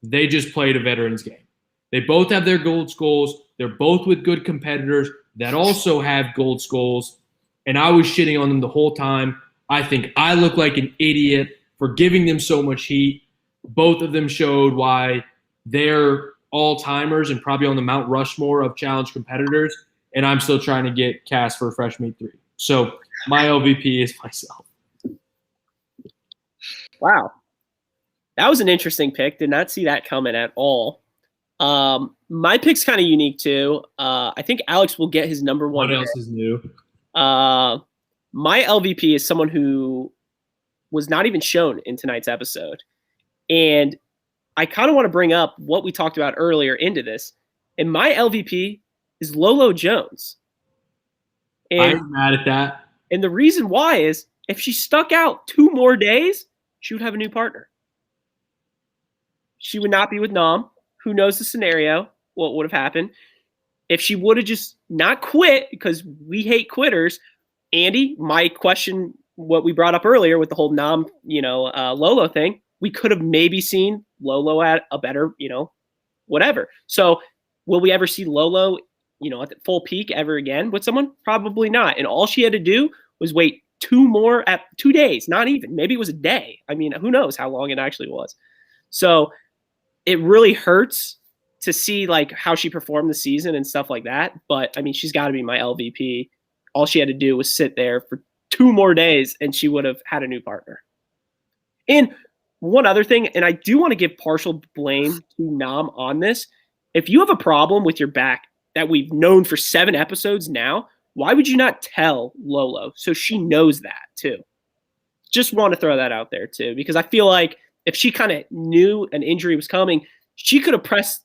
They just played a veterans game. They both have their gold skulls. They're both with good competitors that also have gold skulls. And I was shitting on them the whole time. I think I look like an idiot for giving them so much heat. Both of them showed why they're all-timers and probably on the Mount Rushmore of challenge competitors. And I'm still trying to get cast for Fresh Meat 3. So my LVP is myself. Wow. That was an interesting pick. Did not see that coming at all. My pick's kind of unique too. I think Alex will get his number one. What else is new? My LVP is someone who was not even shown in tonight's episode. And I kind of want to bring up what we talked about earlier into this. And my LVP is Lolo Jones. And I'm mad at that. And the reason why is if she stuck out 2 more days, she would have a new partner. She would not be with Nam. Who knows the scenario, what would have happened. If she would have just not quit, because we hate quitters, Andy, my question, what we brought up earlier with the whole Nam, Lolo thing, we could have maybe seen Lolo at a better, whatever. So will we ever see Lolo, at the full peak ever again with someone? Probably not. And all she had to do was wait 2 days, not even. Maybe it was a day. I mean, who knows how long it actually was. So it really hurts to see like how she performed the season and stuff like that. But I mean, she's got to be my LVP. All she had to do was sit there for 2 more days and she would have had a new partner. And one other thing, and I do want to give partial blame to Nam on this. If you have a problem with your back that we've known for 7 episodes now, why would you not tell Lolo so she knows that too? Just want to throw that out there too, because I feel like if she kind of knew an injury was coming, she could have pressed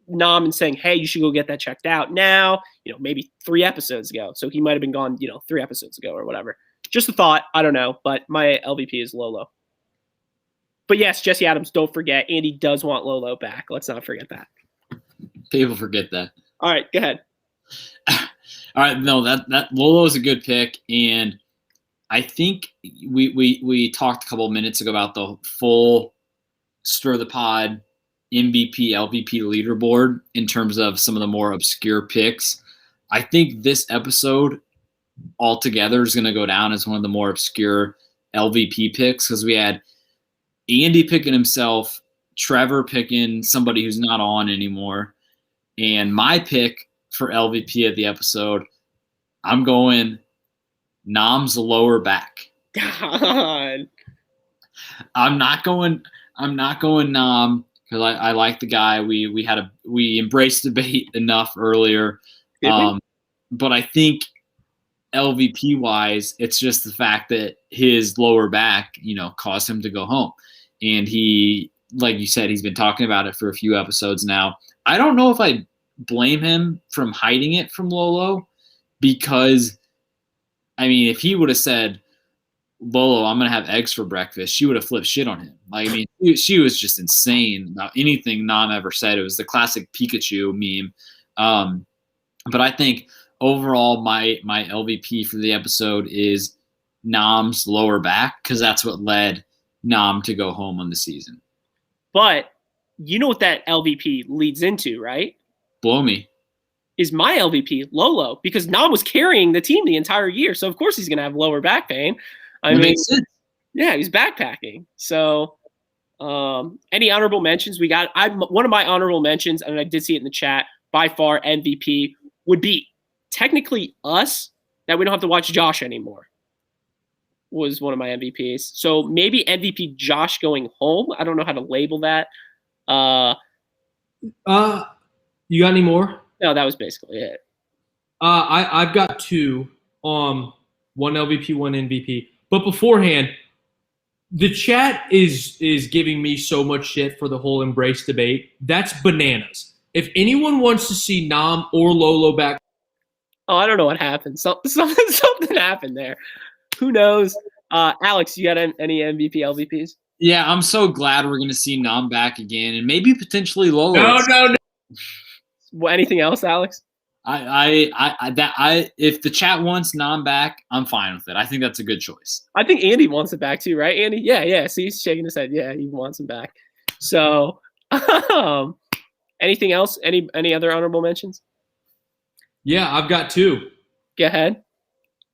Nam and saying, hey, you should go get that checked out now, maybe 3 episodes ago. So he might have been gone, 3 episodes ago or whatever. Just a thought. I don't know. But my LVP is Lolo. But yes, Jesse Adams, don't forget, Andy does want Lolo back. Let's not forget that. People forget that. All right, go ahead. All right, no, that Lolo is a good pick, and I think we talked a couple of minutes ago about the full Stir the Pod MVP, LVP leaderboard in terms of some of the more obscure picks. I think this episode altogether is going to go down as one of the more obscure LVP picks because we had Andy picking himself, Trevor picking somebody who's not on anymore, and my pick for LVP of the episode, I'm going Nam's lower back. God. I'm not going Nam because I like the guy. We embraced debate enough earlier. But I think LVP wise, it's just the fact that his lower back, caused him to go home. And he, like you said, he's been talking about it for a few episodes now. I don't know if I blame him from hiding it from Lolo because, I mean, if he would have said, Lolo, I'm going to have eggs for breakfast, she would have flipped shit on him. Like, I mean, she was just insane about anything Nam ever said. It was the classic Pikachu meme. But I think overall my LVP for the episode is Nam's lower back because that's what led Nam to go home on the season. But you know what that LVP leads into, right? Blow me. Is my LVP Lolo because Nam was carrying the team the entire year. So, of course, he's going to have lower back pain. I mean, makes sense. Yeah, he's backpacking. So, any honorable mentions we got? One of my honorable mentions, and I did see it in the chat, by far MVP would be technically us that we don't have to watch Josh anymore. Was one of my MVPs. So maybe MVP Josh going home. I don't know how to label that. You got any more? No, that was basically it. I've got 2. One LVP, one MVP. But beforehand, the chat is giving me so much shit for the whole embrace debate. That's bananas. If anyone wants to see Nam or Lolo back. Oh, I don't know what happened. Something happened there. Who knows? Alex, you got any MVP, LVPs? Yeah, I'm so glad we're going to see Nam back again and maybe potentially Lolo. No. Well, anything else, Alex? If the chat wants Nam back, I'm fine with it. I think that's a good choice. I think Andy wants it back too, right, Andy? Yeah. See, he's shaking his head. Yeah, he wants him back. So Anything else? Any other honorable mentions? Yeah, I've got 2. Go ahead.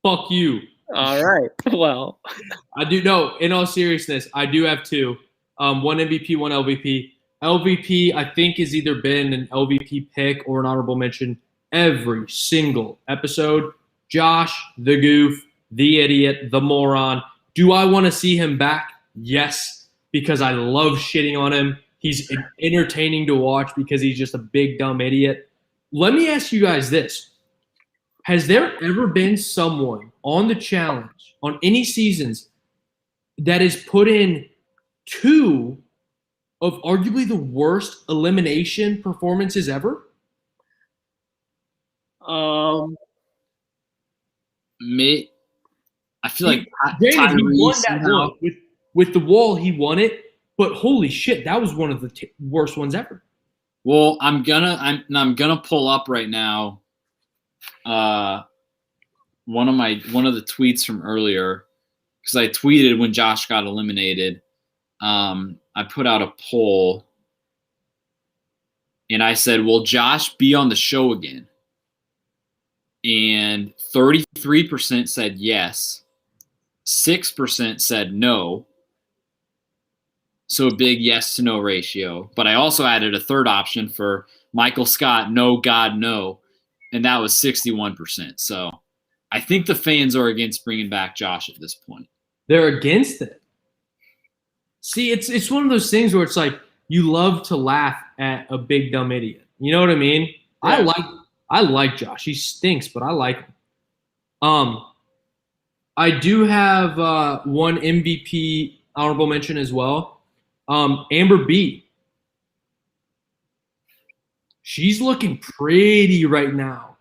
Fuck you. All right. Well, I do no. In all seriousness, I do have 2. One MVP, one LVP. LVP, I think, has either been an LVP pick or an honorable mention every single episode. Josh, the goof, the idiot, the moron. Do I want to see him back? Yes, because I love shitting on him. He's entertaining to watch because he's just a big, dumb idiot. Let me ask you guys this. Has there ever been someone on the challenge, on any seasons, that has put in 2 of arguably the worst elimination performances ever? Me, I feel like Granted, he won Tyrese that somehow- one. With the wall, he won it. But holy shit, that was one of the worst ones ever. Well, I'm gonna pull up right now. One of the tweets from earlier, because I tweeted when Josh got eliminated. I put out a poll, and I said, "Will Josh be on the show again?" And 33% said yes, 6% said no. So a big yes to no ratio. But I also added a third option for Michael Scott, no, God, no. And that was 61%. So I think the fans are against bringing back Josh at this point. They're against it. See, it's one of those things where it's like you love to laugh at a big dumb idiot. You know what I mean? Yeah. I like Josh. He stinks, but I like him. I do have one MVP honorable mention as well. Amber B. She's looking pretty right now.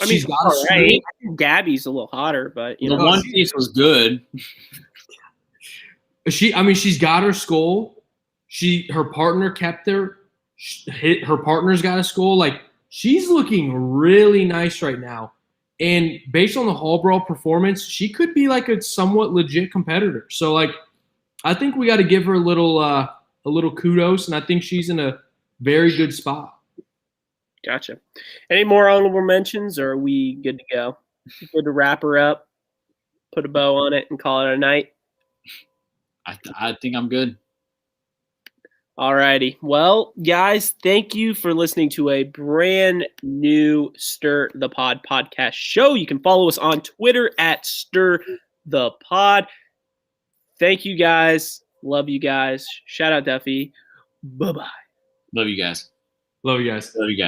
I mean, She's got a all right. school. I think Gabby's a little hotter, but The One Piece was good. She's got her skull. Her partner kept her. Her partner's got a skull. Like, she's looking really nice right now. And based on the Hall Brawl performance, she could be like a somewhat legit competitor. So, like, I think we got to give her a little kudos, and I think she's in a very good spot. Gotcha. Any more honorable mentions, or are we good to go? Good to wrap her up, put a bow on it, and call it a night? I think I'm good. All righty. Well, guys, thank you for listening to a brand new Stir the Pod podcast show. You can follow us on Twitter at Stir the Pod. Thank you, guys. Love you guys. Shout out Duffy. Bye-bye. Love you guys. Love you guys. Love you guys.